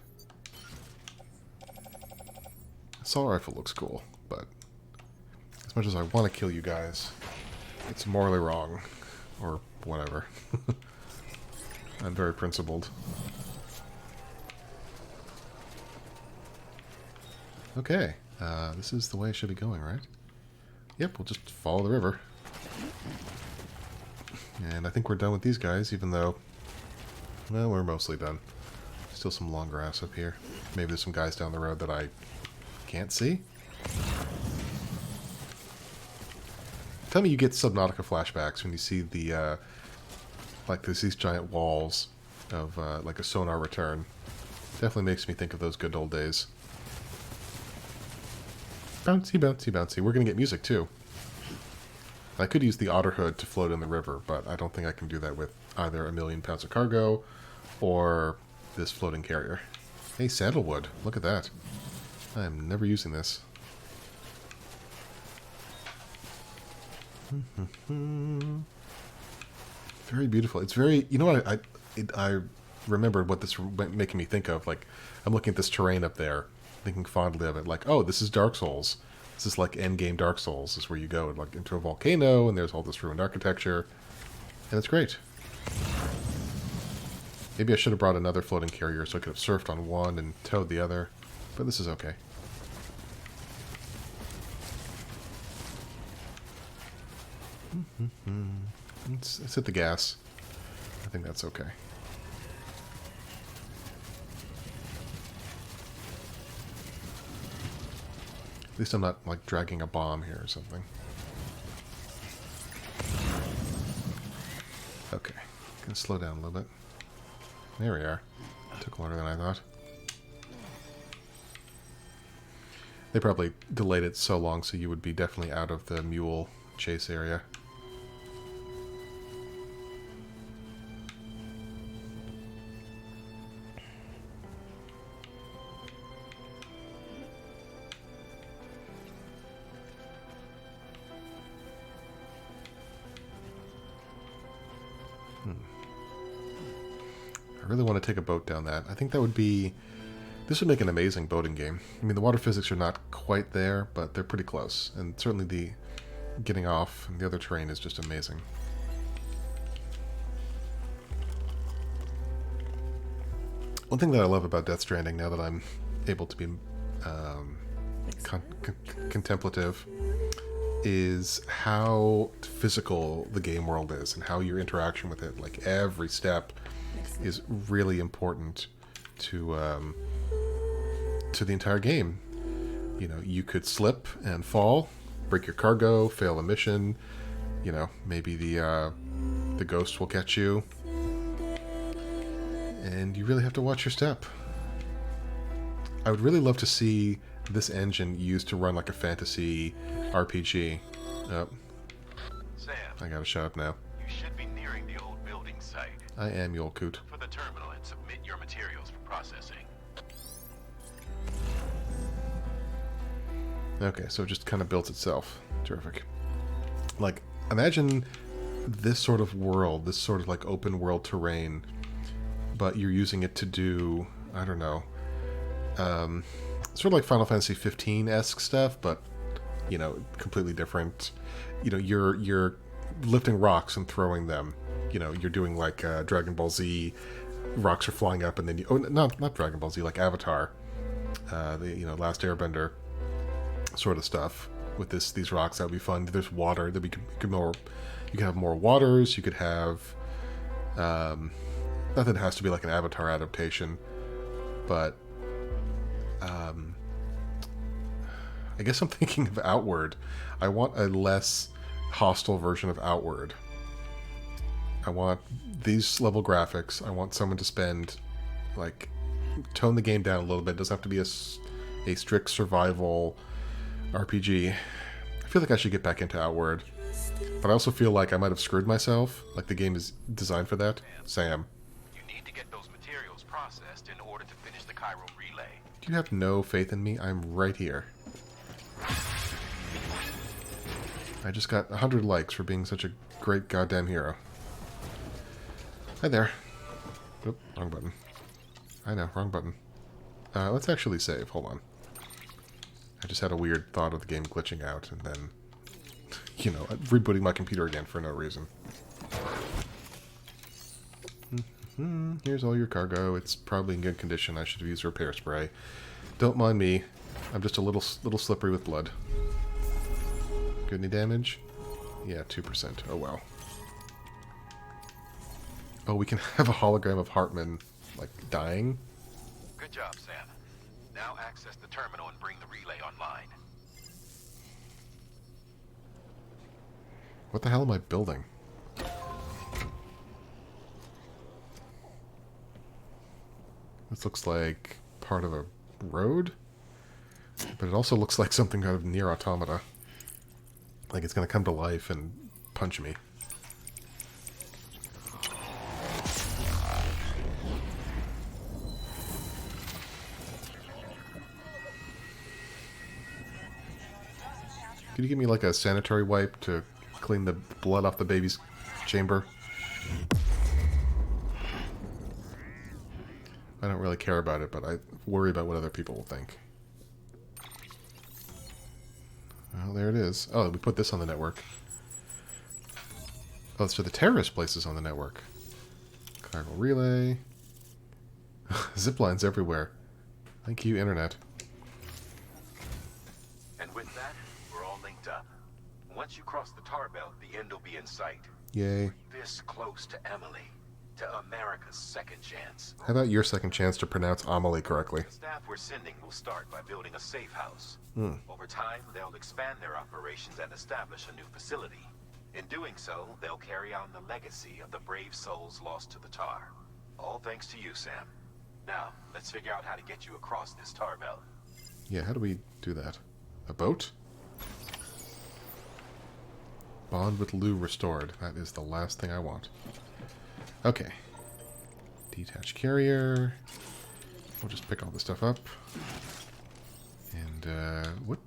Assault rifle looks cool, but as much as I want to kill you guys, it's morally wrong. Or whatever. I'm very principled. Okay, this is the way it should be going, right? Yep, we'll just follow the river. And I think we're done with these guys, even though... Well, we're mostly done. Still some long grass up here. Maybe there's some guys down the road that I can't see? Tell me you get Subnautica flashbacks when you see the, like, there's these giant walls of, like, a sonar return. Definitely makes me think of those good old days. Bouncy, bouncy, bouncy. We're gonna get music, too. I could use the otter hood to float in the river, but I don't think I can do that with either 1,000,000 pounds of cargo or this floating carrier. Hey, sandalwood. Look at that. I am never using this. Very beautiful. It's very... You know what? I remembered what this making me think of. Like, I'm looking at this terrain up there, thinking fondly of it. Like, oh, this is Dark Souls. This is like endgame Dark Souls. This is where you go like into a volcano, and there's all this ruined architecture. And it's great. Maybe I should have brought another floating carrier so I could have surfed on one and towed the other. But this is okay. Let's hit the gas. I think that's okay. At least I'm not, like, dragging a bomb here or something. Okay. Gonna slow down a little bit. There we are. Took longer than I thought. They probably delayed it so long so you would be definitely out of the mule chase area. I really want to take a boat down that. I think that would be... This would make an amazing boating game. I mean, the water physics are not quite there, but they're pretty close. And certainly the getting off and the other terrain is just amazing. One thing that I love about Death Stranding, now that I'm able to be contemplative, is how physical the game world is and how your interaction with it, like every step, is really important to the entire game. You know, you could slip and fall, break your cargo, fail a mission. You know, maybe the ghost will catch you, and you really have to watch your step. I would really love to see this engine used to run like a fantasy RPG. Oh, Sam, I gotta shut up now. you should be nearing the old building site. I am Yul Coot. For the terminal and submit your materials for processing. Okay, so it just kind of built itself. Terrific. Like, imagine this sort of world, this sort of like open world terrain, but you're using it to do, I don't know, sort of like Final Fantasy 15-esque stuff, but, you know, completely different. You know, you're lifting rocks and throwing them. You know, you're doing like Dragon Ball Z rocks are flying up, and then you... Oh, not Dragon Ball Z, like Avatar. The Last Airbender sort of stuff with these rocks. That would be fun. There's water. You could have more waters. You could have... not that it has to be like an Avatar adaptation, but... I guess I'm thinking of Outward. I want a less hostile version of Outward. I want these level graphics. I want someone to spend, like, tone the game down a little bit. It doesn't have to be a strict survival RPG. I feel like I should get back into Outward. But I also feel like I might have screwed myself. Like the game is designed for that. Sam. You need to get those materials processed in order to finish the Cairo relay. Do you have no faith in me? I'm right here. I just got 100 likes for being such a great goddamn hero. Hi there. Oop, wrong button. I know, wrong button. Let's actually save. Hold on. I just had a weird thought of the game glitching out and then, rebooting my computer again for no reason. Here's all your cargo. It's probably in good condition. I should have used repair spray. Don't mind me. I'm just a little slippery with blood. Good, any damage? Yeah, 2%. Oh, well. Oh, we can have a hologram of Hartman, like, dying? Good job, Sam. Now access the terminal and bring the relay online. What the hell am I building? This looks like part of a road? But it also looks like something out of Nier Automata. Like it's going to come to life and punch me. Could you give me like a sanitary wipe to clean the blood off the baby's chamber? I don't really care about it, but I worry about what other people will think. Well, there it is. Oh, we put this on the network. Oh, so the terrorist places on the network. Cairo relay. Ziplines everywhere. Thank you, Internet. And with that, we're all linked up. Once you cross the tar belt, the end will be in sight. Yay. This close to Emily. To America's second chance. How about your second chance to pronounce Amelie correctly? The staff we're sending will start by building a safe house. Over time, they'll expand their operations and establish a new facility. In doing so, they'll carry on the legacy of the brave souls lost to the tar. All thanks to you, Sam. Now, let's figure out how to get you across this tar belt. Yeah, how do we do that? A boat? Bond with Lou restored. That is the last thing I want. Okay. Detached carrier. We'll just pick all this stuff up. And, what?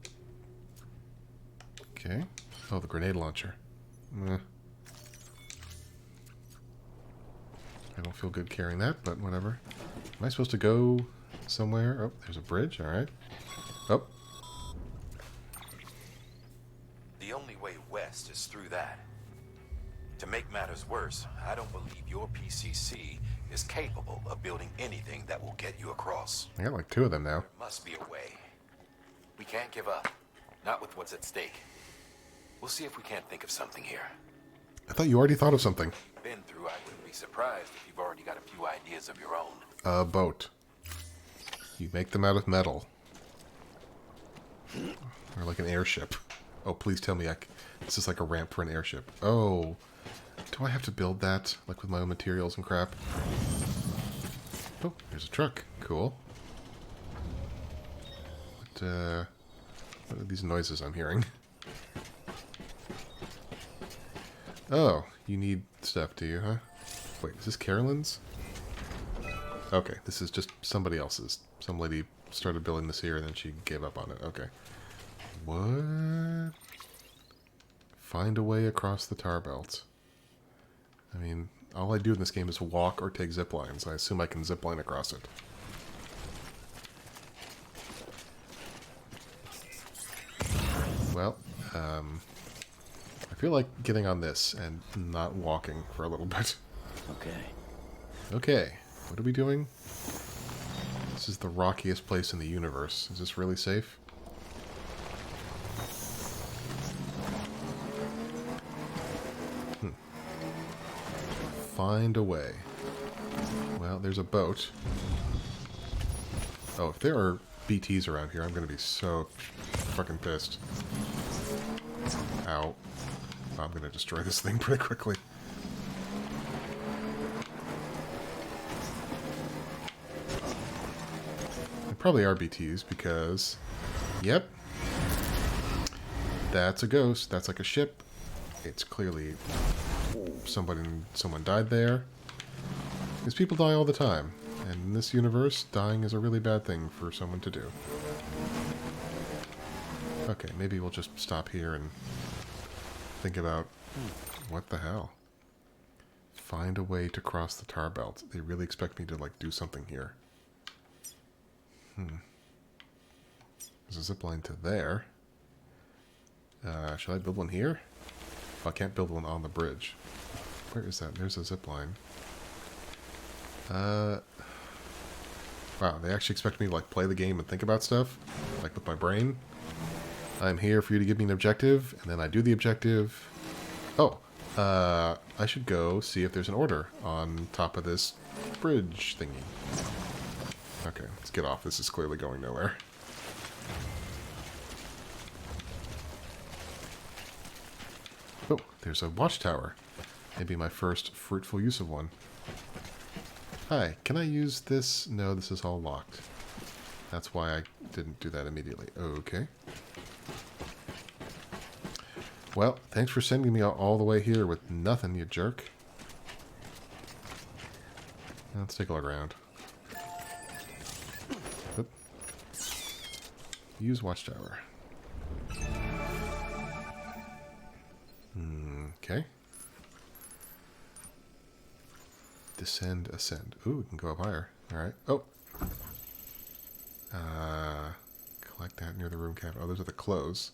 Okay. Oh, the grenade launcher. I don't feel good carrying that, but whatever. Am I supposed to go somewhere? Oh, there's a bridge. Alright. Oh. The only way west is through that. To make matters worse, I don't believe your PCC is capable of building anything that will get you across. I got like 2 of them now. There must be a way. We can't give up. Not with what's at stake. We'll see if we can't think of something here. I thought you already thought of something. Been through, I wouldn't be surprised if you've already got a few ideas of your own. A boat. You make them out of metal. Or like an airship. Oh, please tell me this is like a ramp for an airship. Oh. Do I have to build that? Like with my own materials and crap? Oh, there's a truck. Cool. What are these noises I'm hearing? Oh, you need stuff, do you, huh? Wait, is this Carolyn's? Okay, this is just somebody else's. Some lady started building this here and then she gave up on it. Okay. What? Find a way across the tar belt. I mean, all I do in this game is walk or take zip lines. I assume I can zip line across it. Well, I feel like getting on this and not walking for a little bit. Okay. Okay. What are we doing? This is the rockiest place in the universe. Is this really safe? Find a way. Well, there's a boat. Oh, if there are BTs around here, I'm going to be so fucking pissed. Ow. I'm going to destroy this thing pretty quickly. There probably are BTs because... Yep. That's a ghost. That's like a ship. It's clearly... Someone died there. Because people die all the time. And in this universe, dying is a really bad thing for someone to do. Okay, maybe we'll just stop here and think about... What the hell? Find a way to cross the tar belt. They really expect me to, like, do something here. There's a zip line to there. Should I build one here? Oh, I can't build one on the bridge. Where is that? There's a zip line. Wow, they actually expect me to, like, play the game and think about stuff? Like, with my brain? I'm here for you to give me an objective, and then I do the objective. Oh, I should go see if there's an order on top of this bridge thingy. Okay, let's get off. This is clearly going nowhere. Oh, there's a watchtower. Maybe my first fruitful use of one. Hi, can I use this? No, this is all locked. That's why I didn't do that immediately. Okay. Well, thanks for sending me all the way here with nothing, you jerk. Let's take a look around. Oop. Use watchtower. Okay. Descend, ascend. Ooh, we can go up higher. Alright. Oh! Collect that near the room cap. Oh, those are the clothes.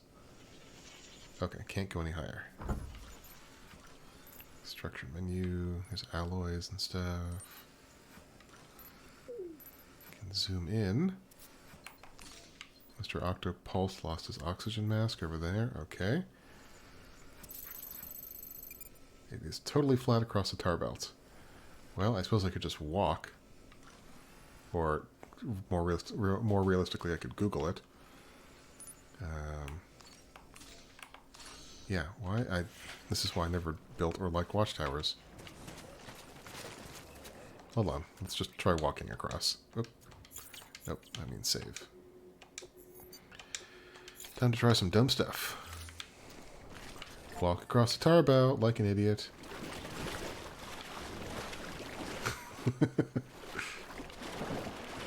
Okay, can't go any higher. Structure menu. There's alloys and stuff. Can zoom in. Mr. Octopulse lost his oxygen mask over there. Okay. It is totally flat across the tar belt. Well, I suppose I could just walk. Or, more realistically, I could Google it. Yeah, this is why I never built or liked watchtowers. Hold on, let's just try walking across. Oop. Nope, I mean save. Time to try some dumb stuff. Walk across the tar belt like an idiot.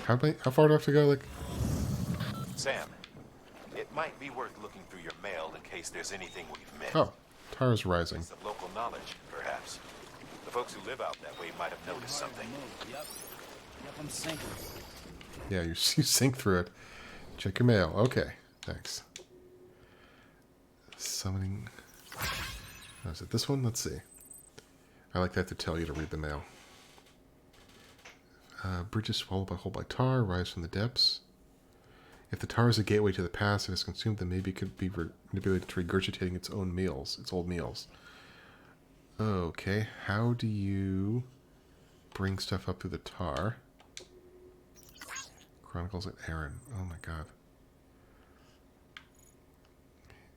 How far do I have to go? Like, Sam, it might be worth looking through your mail in case there's anything we've missed. oh, tar is rising. Some local knowledge, perhaps. The folks who live out that way might have noticed something. Yep, I'm sinking. Yeah, you sink through it. Check your mail. Okay, thanks. Summoning. Oh, is it this one? Let's see. I like that to tell you to read the mail. Bridges swallowed by hole by tar, rise from the depths. If the tar is a gateway to the past and is consumed, then maybe it could be manipulated to regurgitating its own meals, its old meals. Okay, how do you bring stuff up through the tar? Chronicles at Aaron. Oh my god.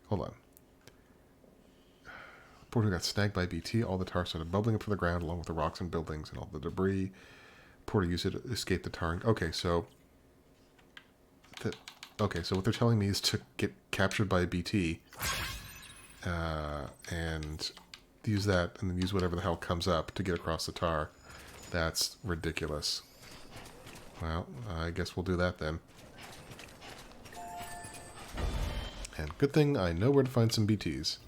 Hold on. Porter got snagged by BT. All the tar started bubbling up from the ground along with the rocks and buildings and all the debris. Porter used it to escape the tar. Okay, so... what they're telling me is to get captured by BT. And use that, and then use whatever the hell comes up to get across the tar. That's ridiculous. Well, I guess we'll do that then. And good thing I know where to find some BTs. Is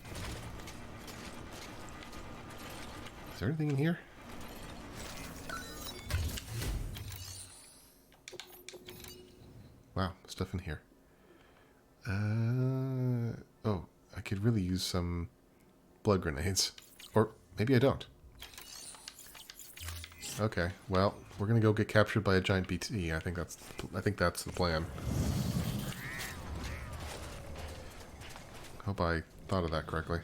there anything in here? Wow, stuff in here. Oh, I could really use some blood grenades. Or maybe I don't. Okay, well, we're gonna go get captured by a giant BT. I think that's the plan. Hope I thought of that correctly.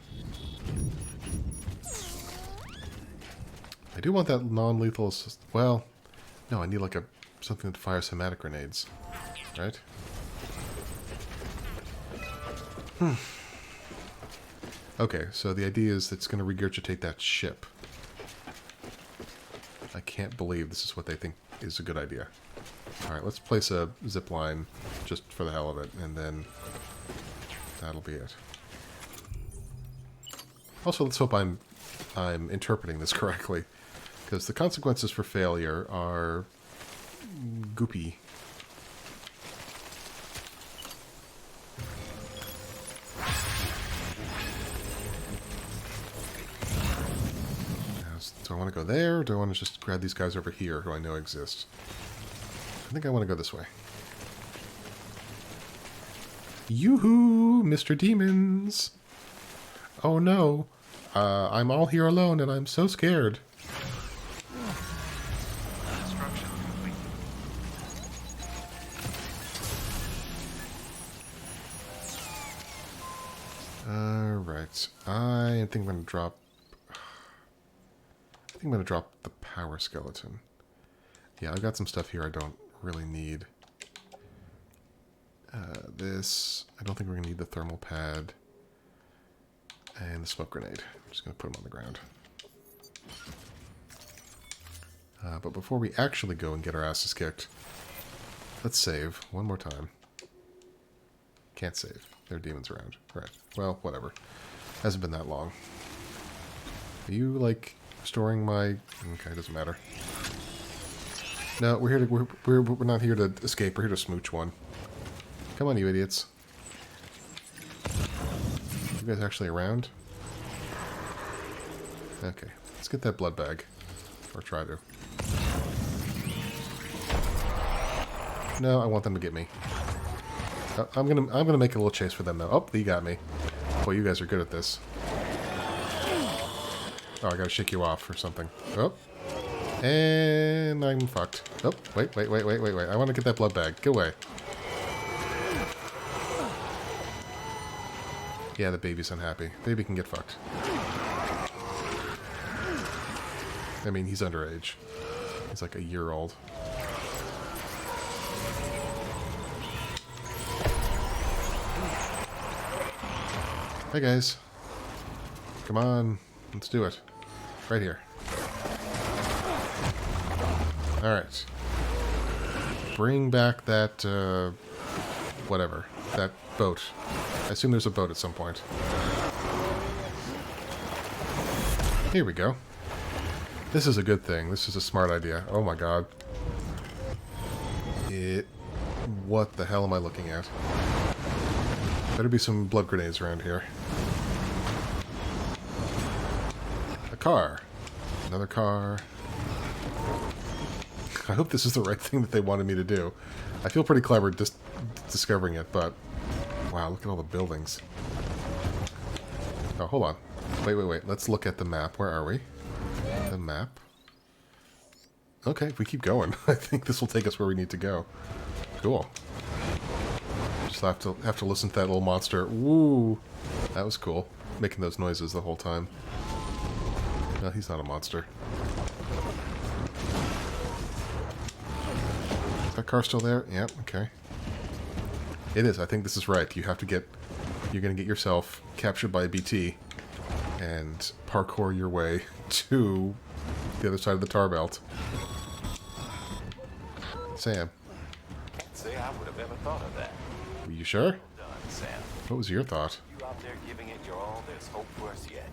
I do want that non-lethal assist. Well, no, I need like something that fires somatic grenades, right? Okay, so the idea is it's going to regurgitate that ship. I can't believe this is what they think is a good idea. Alright, let's place a zip line just for the hell of it, and then that'll be it. Also, let's hope I'm interpreting this correctly, because the consequences for failure are goopy. Do I want to go there, or do I want to just grab these guys over here who I know exist? I think I want to go this way. Yoo-hoo, Mr. Demons! Oh no, I'm all here alone and I'm so scared. Construction complete. Alright, I think I'm going to drop... I think I'm going to drop the power skeleton. Yeah, I've got some stuff here I don't really need. This... I don't think we're going to need the thermal pad. And the smoke grenade. I'm just going to put them on the ground. But before we actually go and get our asses kicked, let's save one more time. Can't save. There are demons around. Right. Well, whatever. Hasn't been that long. Are you, like, storing my... Okay, doesn't matter. No, we're here to... We're not here to escape. We're here to smooch one. Come on, you idiots. You guys actually around? Okay, let's get that blood bag. Or try to. No, I want them to get me. I'm gonna make a little chase for them though. Oh, he got me. Boy, you guys are good at this. Oh, I gotta shake you off or something. Oh. And I'm fucked. Oh, wait. I want to get that blood bag. Go away. Yeah, the baby's unhappy. Baby can get fucked. I mean, he's underage. He's like a year old. Hey guys. Come on. Let's do it. Right here. Alright. Bring back that, whatever. That boat. I assume there's a boat at some point. Here we go. This is a good thing. This is a smart idea. Oh my god. What the hell am I looking at? Better be some blood grenades around here. A car. Another car. I hope this is the right thing that they wanted me to do. I feel pretty clever just discovering it, but... Wow, look at all the buildings. Oh, hold on. Wait. Let's look at the map. Where are we? The map. Okay, if we keep going, I think this will take us where we need to go. Cool. Just have to listen to that little monster. Woo! That was cool. Making those noises the whole time. No, he's not a monster. Is that car still there? Yep, okay. It is. I think this is right. You have to get... You're going to get yourself captured by a BT and parkour your way to the other side of the tar belt. Sam. Say I would have ever thought of that. Were you sure? Done, Sam. What was your thought? You out there giving it your all, there's hope for us yet.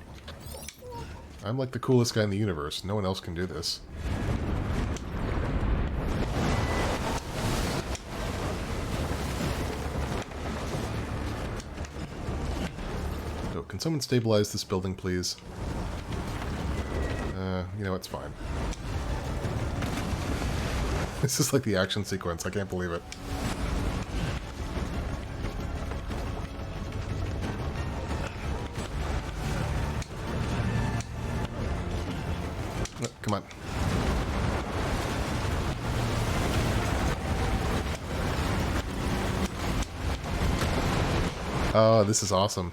I'm like the coolest guy in the universe. No one else can do this. So, can someone stabilize this building, please? You know, it's fine. This is like the action sequence. I can't believe it. Oh, come on. Oh, this is awesome.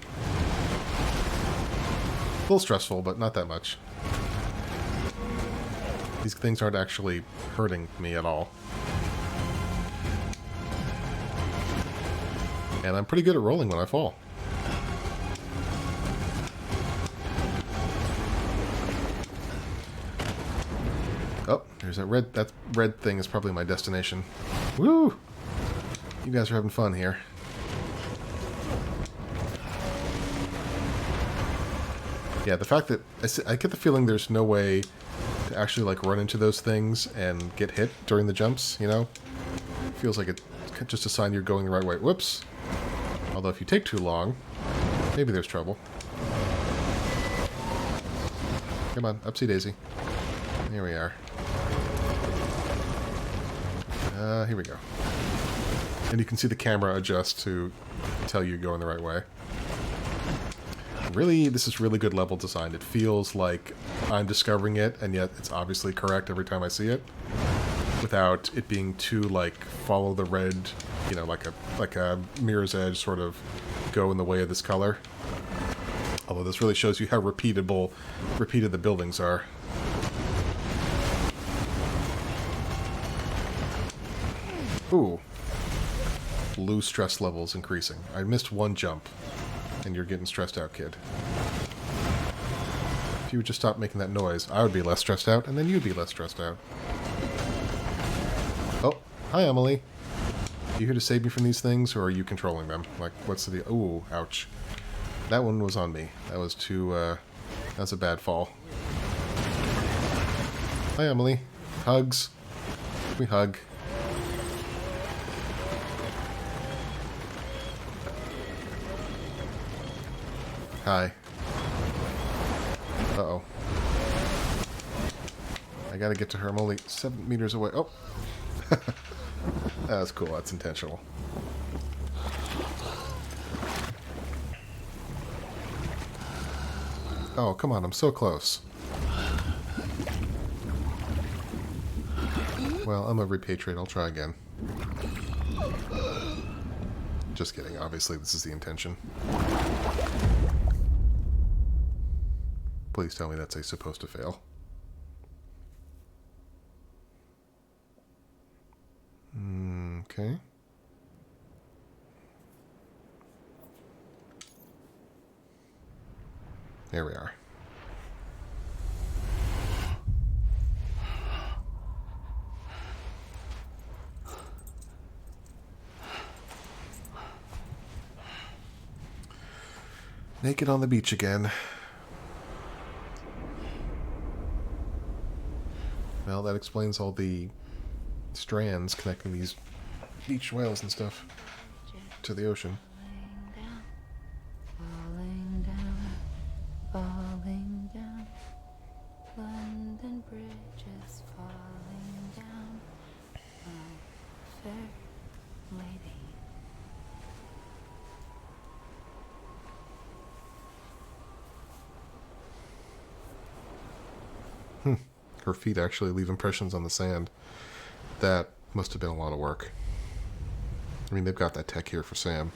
A little stressful, but not that much. These things aren't actually hurting me at all. And I'm pretty good at rolling when I fall. Oh, there's that red thing is probably my destination. Woo! You guys are having fun here. Yeah, the fact that I get the feeling there's no way to actually like run into those things and get hit during the jumps, you know? Feels like it's just a sign you're going the right way. Whoops. Although if you take too long, maybe there's trouble. Come on, upsy daisy. Here we are. Here we go. And you can see the camera adjust to tell you you're going the right way. Really, this is really good level design. It feels like I'm discovering it, and yet it's obviously correct every time I see it, without it being too like follow the red, you know, like a Mirror's Edge sort of go in the way of this color. Although this really shows you how repeated the buildings are. Ooh. Blue stress levels increasing. I missed one jump. And you're getting stressed out, kid. If you would just stop making that noise, I would be less stressed out, and then you'd be less stressed out. Oh, hi, Emily. Are you here to save me from these things, or are you controlling them? Like, what's the deal? Ooh, ouch. That one was on me. That was too, that's a bad fall. Hi, Emily. Hugs. We hug. Hi. Uh-oh. I gotta get to her. I'm only 7 meters away. Oh! That's cool. That's intentional. Oh, come on. I'm so close. Well, I'm a repatriate. I'll try again. Just kidding. Obviously, this is the intention. Please tell me that's supposed to fail. Okay. There we are. Naked on the beach again. Well, that explains all the strands connecting these beach whales and stuff to the ocean. Falling down, falling down. London Bridge is falling down. My fair lady. Her feet actually leave impressions on the sand. That must have been a lot of work. I mean, they've got that tech here for Sam.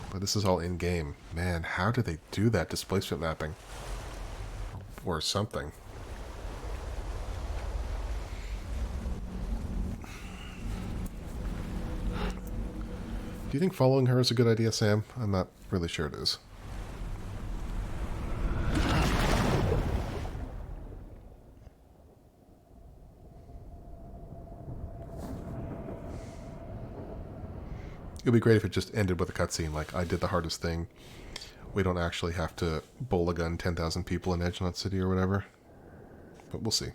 But this is all in-game. Man, how do they do that displacement mapping? Or something. Do you think following her is a good idea, Sam? I'm not really sure it is. It would be great if it just ended with a cutscene, like, I did the hardest thing. We don't actually have to bowl a gun 10,000 people in Edgelord City or whatever. But we'll see.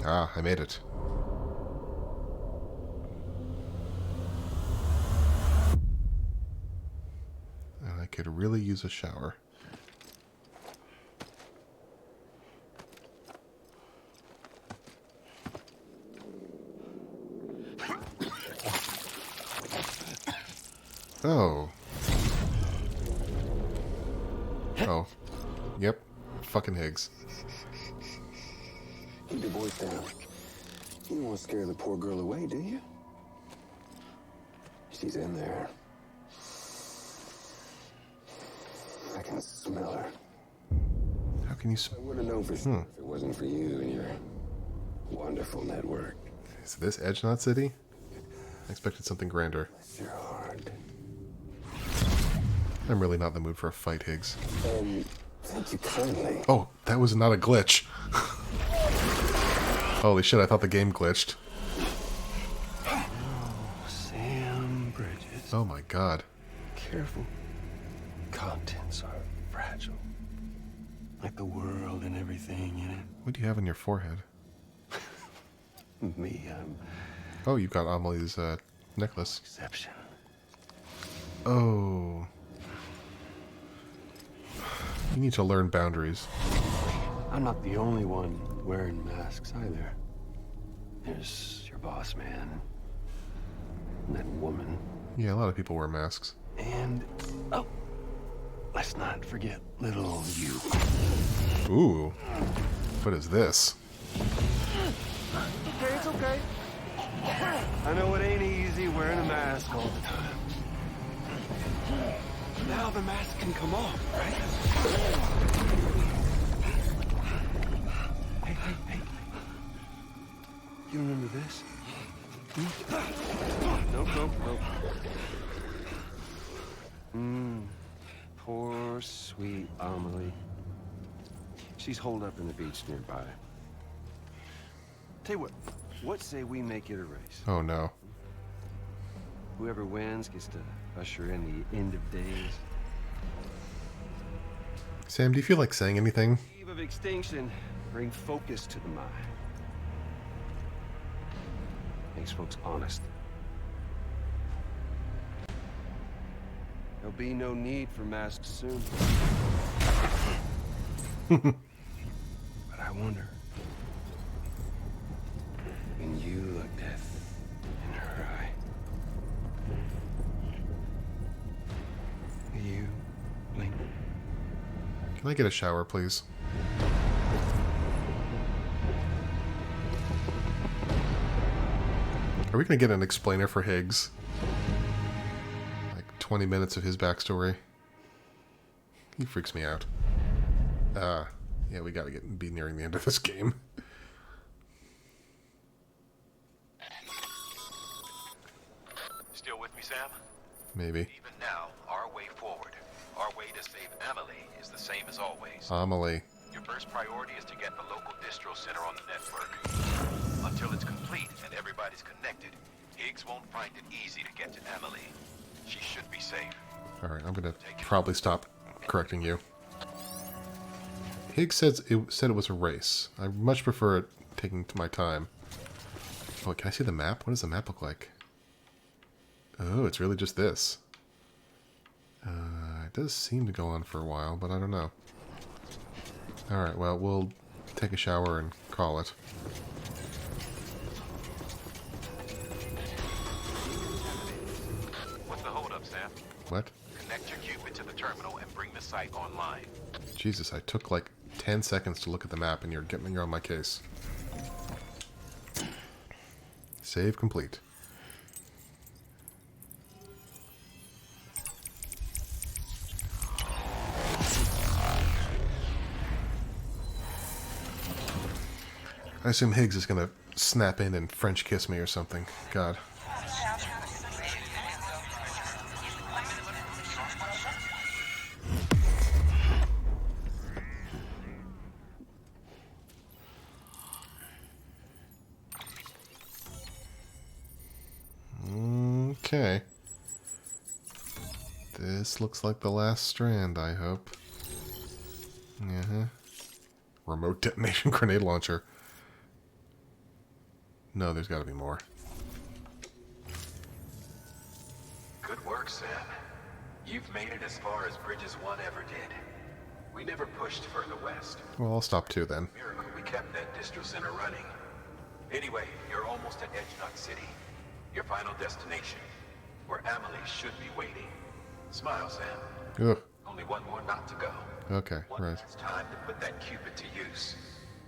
Ah, I made it. And I could really use a shower. Oh. Oh. Yep. Fucking Higgs. Keep your voice down. You don't want to scare the poor girl away, do you? She's in there. I can smell her. How can you I wouldn't know for sure if it wasn't for you and your wonderful network. Is this Edge Knot City? I expected something grander. Your heart. I'm really not in the mood for a fight, Higgs. Thank you kindly. Oh, that was not a glitch. Holy shit, I thought the game glitched. Oh, Sam Bridges. Oh my god. Careful. Contents are fragile. Like the world and everything in it. What do you have on your forehead? Me, Oh, you got Amelie's necklace. exception. Oh. You need to learn boundaries. I'm not the only one wearing masks either. There's your boss man. And that woman. Yeah, a lot of people wear masks. And, oh, let's not forget little you. Ooh. What is this? Okay, it's okay. I know it ain't easy wearing a mask all the time. Now the mask can come off, right? Hey. You remember this? Nope. Poor, sweet Amelie. She's holed up in the beach nearby. Tell you what say we make it a race? Oh no. Whoever wins gets to usher in the end of days. Sam, do you feel like saying anything? Eve of extinction, bring focus to the mind. Makes folks honest. There'll be no need for masks soon. But I wonder, when you look death in her eye, will you blink? Can I get a shower, please? Are we going to get an explainer for Higgs? Like 20 minutes of his backstory? He freaks me out. Yeah, we gotta be nearing the end of this game. Still with me, Sam? Maybe. Even now, our way forward, our way to save Amelie is the same as always. Amelie. Your first priority is to get the local distro center on the network. Until it's complete and everybody's connected, Higgs won't find it easy to get to Amelie. She should be safe. Alright, I'm gonna probably stop correcting you. Higgs said it was a race. I much prefer it taking my time. Oh, can I see the map? What does the map look like? Oh, it's really just this. It does seem to go on for a while, but I don't know. Alright, well, we'll take a shower and call it. What's the holdup, Sam? What? Connect your Cupid to the terminal and bring the site online. Jesus, I took like 10 seconds to look at the map and you're on my case. Save complete. I assume Higgs is gonna snap in and French kiss me or something. God. Okay. This looks like the last strand, I hope. Uh-huh. Remote detonation grenade launcher. No, there's got to be more. Good work, Sam. You've made it as far as Bridges 1 ever did. We never pushed further west. Well, I'll stop too then. Miracle we kept that distro center running. Anyway, you're almost at Edge Knot City. Your final destination. Where Amelie should be waiting. Smile, Sam. Ugh. Only one more knot to go. Okay, right. It's time to put that Cupid to use.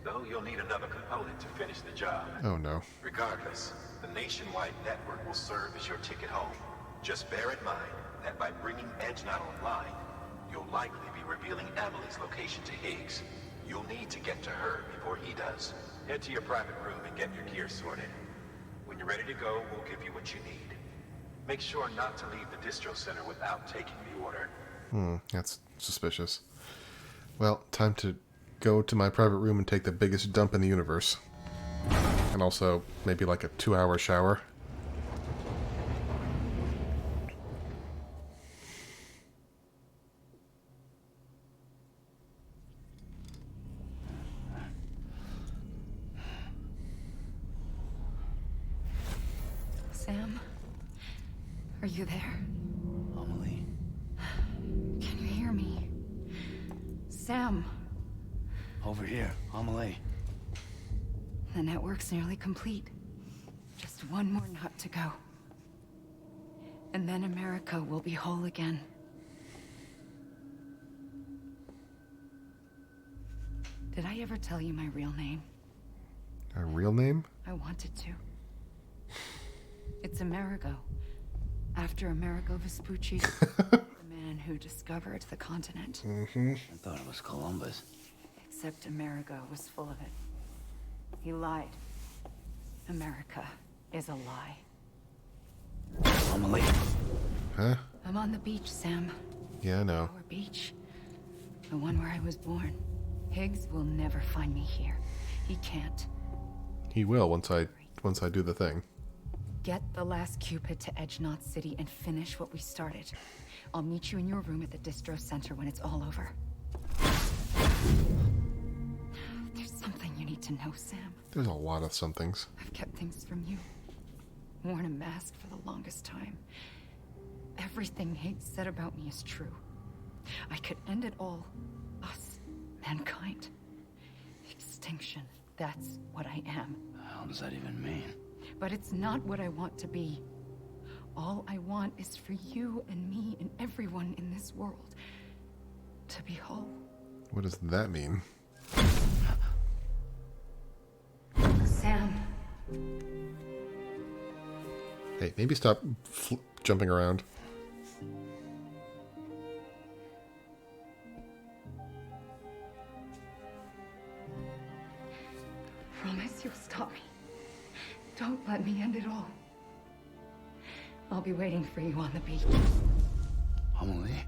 Though you'll need another component to finish the job. Oh no. Regardless, the nationwide network will serve as your ticket home. Just bear in mind that by bringing EdgeNet online, you'll likely be revealing Emily's location to Higgs. You'll need to get to her before he does. Head to your private room and get your gear sorted. When you're ready to go, we'll give you what you need. Make sure not to leave the distro center without taking the order. That's suspicious. Well, time to go to my private room and take the biggest dump in the universe. And also, maybe like a 2-hour shower. Sam? Are you there? Amelie. Can you hear me? Sam! Over here, Amelie. The network's nearly complete. Just one more nut to go. And then America will be whole again. Did I ever tell you my real name? A real name? I wanted to. It's Amerigo. After Amerigo Vespucci, the man who discovered the continent. I thought it was Columbus. Except Amerigo was full of it. He lied. America is a lie. Amelie. Huh? I'm on the beach, Sam. Yeah, I know. Our beach. The one where I was born. Higgs will never find me here. He can't. He will once I do the thing. Get the last Cupid to EdgeNot City and finish what we started. I'll meet you in your room at the distro center when it's all over. There's something you need to know, Sam. There's a lot of somethings. I've kept things from you. Worn a mask for the longest time. Everything Higgs said about me is true. I could end it all. Us. Mankind. Extinction. That's what I am. The hell does that even mean? But it's not what I want to be. All I want is for you and me and everyone in this world to be whole. What does that mean? Sam. Hey, maybe stop jumping around. Promise you'll stop me. Don't let me end it all. I'll be waiting for you on the beach. Amelie?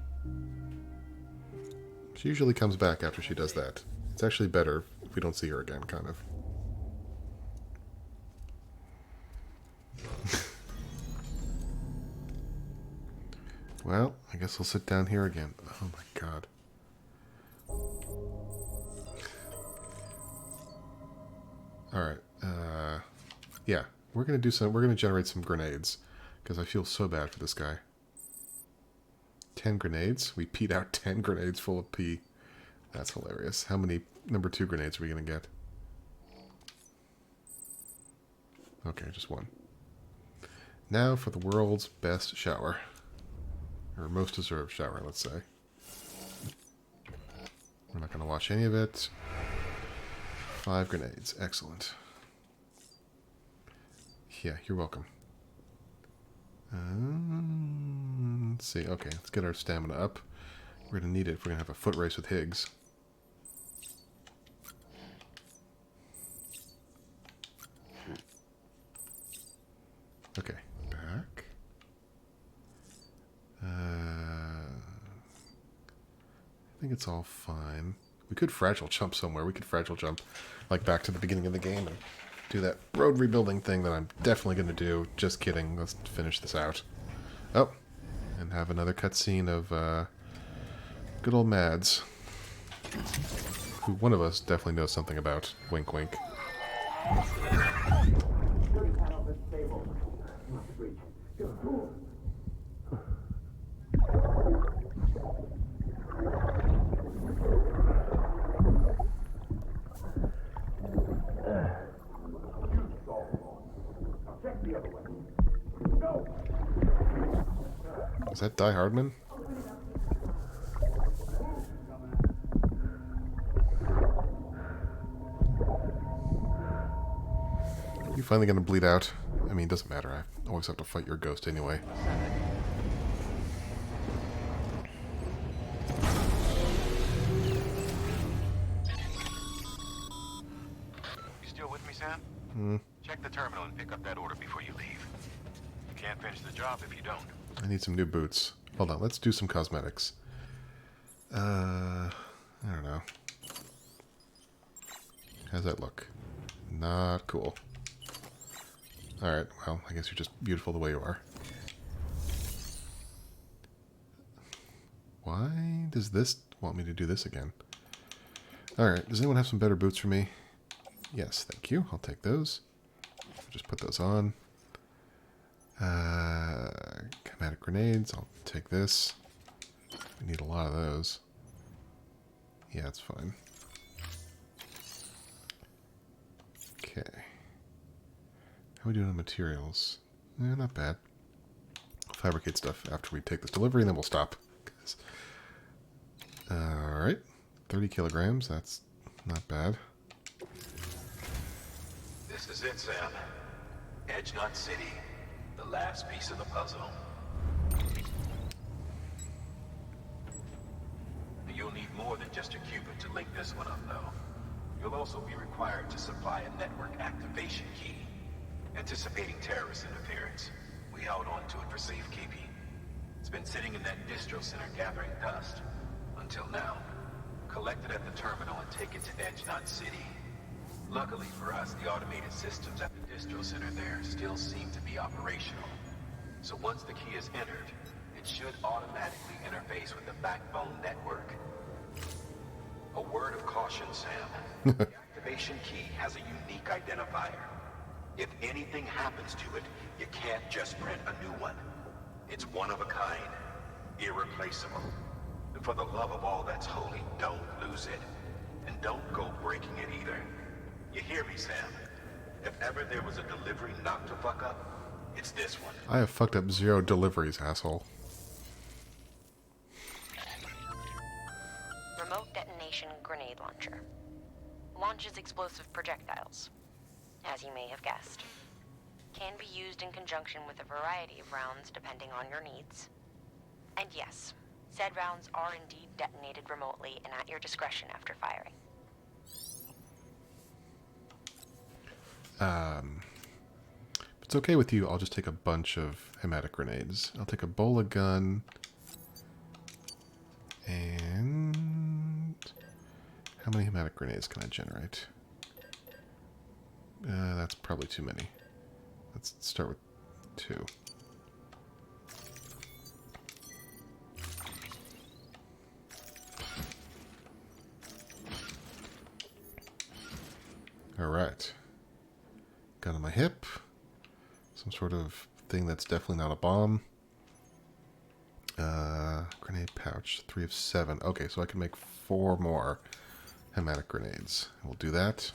She usually comes back after she does that. It's actually better if we don't see her again, kind of. Well, I guess I'll sit down here again. Oh my god. Alright, yeah, we're gonna generate some grenades, because I feel so bad for this guy. 10 grenades? We peed out 10 grenades full of pee. That's hilarious. How many number 2 grenades are we gonna get? Okay, just one. Now for the world's best shower. Or most deserved shower, let's say. We're not gonna watch any of it. 5 grenades. Excellent. Yeah, you're welcome. Let's see. Okay, let's get our stamina up. We're going to need it if we're going to have a foot race with Higgs. Okay, back. I think it's all fine. We could fragile jump somewhere. We could fragile jump like back to the beginning of the game and do that road rebuilding thing that I'm definitely going to do. Just kidding. Let's finish this out. Oh, and have another cutscene of good old Mads, who one of us definitely knows something about. Wink, wink. Is that Die Hardman? You finally gonna bleed out? I mean, it doesn't matter. I always have to fight your ghost anyway. You still with me, Sam? Check the terminal and pick up that order before you leave. You can't finish the job if you don't. I need some new boots. Hold on, let's do some cosmetics. I don't know. How's that look? Not cool. Alright, well, I guess you're just beautiful the way you are. Why does this want me to do this again? Alright, does anyone have some better boots for me? Yes, thank you. I'll take those. Just put those on. Kinetic grenades. I'll take this. We need a lot of those. Yeah, it's fine. Okay. How are we doing on materials? Not bad. I'll fabricate stuff after we take this delivery, and then we'll stop. Alright. 30 kilograms. That's not bad. This is it, Sam. Edge Knot City. The last piece of the puzzle. You'll need more than just a Cupid to link this one up, though. You'll also be required to supply a network activation key. Anticipating terrorist interference, we held on to it for safekeeping. It's been sitting in that distro center gathering dust. Until now. Collect it at the terminal and take it to Edge Knot City. Luckily for us, the automated systems at the distro center there still seem to be operational. So once the key is entered, it should automatically interface with the backbone network. A word of caution, Sam. The activation key has a unique identifier. If anything happens to it, you can't just print a new one. It's one of a kind, irreplaceable. And for the love of all that's holy, don't lose it. And don't go breaking it either. You hear me, Sam? If ever there was a delivery not to fuck up, it's this one. I have fucked up 0 deliveries, asshole. Remote detonation grenade launcher. Launches explosive projectiles. As you may have guessed. Can be used in conjunction with a variety of rounds depending on your needs. And yes, said rounds are indeed detonated remotely and at your discretion after firing. If it's okay with you, I'll just take a bunch of hematic grenades. I'll take a bola gun. And how many hematic grenades can I generate? That's probably too many. Let's start with 2. Alright. Gun on my hip. Some sort of thing that's definitely not a bomb. Grenade pouch. 3 of 7. Okay, so I can make 4 more hematic grenades. We'll do that.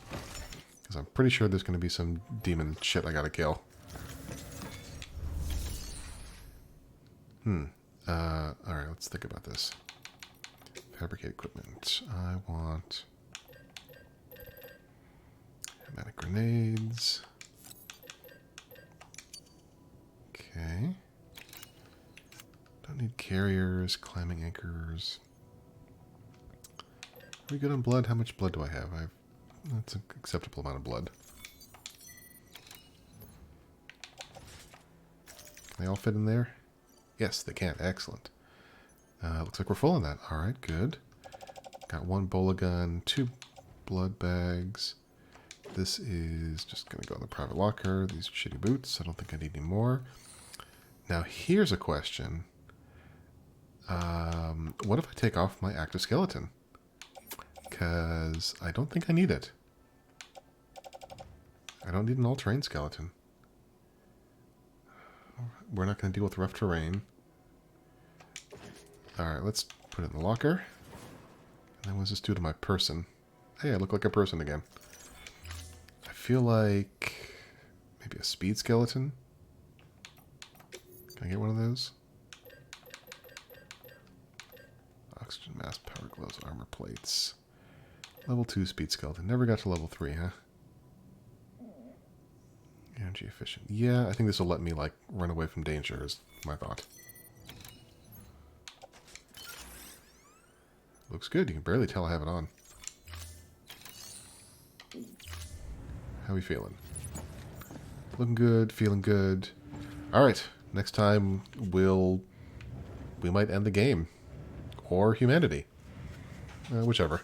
Because I'm pretty sure there's going to be some demon shit I gotta kill. Alright, let's think about this. Fabricate equipment. I want hematic grenades. Okay. Don't need carriers, climbing anchors. Are we good on blood? How much blood do I have? That's an acceptable amount of blood. Can they all fit in there? Yes, they can. Excellent. Looks like we're full on that. Alright, good. Got 1 bola gun, 2 blood bags. This is just going to go in the private locker. These shitty boots. I don't think I need any more. Now, here's a question. What if I take off my active skeleton? Because I don't think I need it. I don't need an all-terrain skeleton. We're not going to deal with rough terrain. Alright, let's put it in the locker. And then what does this do to my person? Hey, I look like a person again. I feel like maybe a speed skeleton. Can I get one of those? Oxygen mask, power gloves, armor plates. Level 2 speed skeleton. Never got to level 3, huh? Energy efficient. Yeah, I think this will let me, like, run away from danger, is my thought. Looks good. You can barely tell I have it on. How we feeling? Looking good, feeling good. Alright, next time we might end the game. Or humanity. Whichever.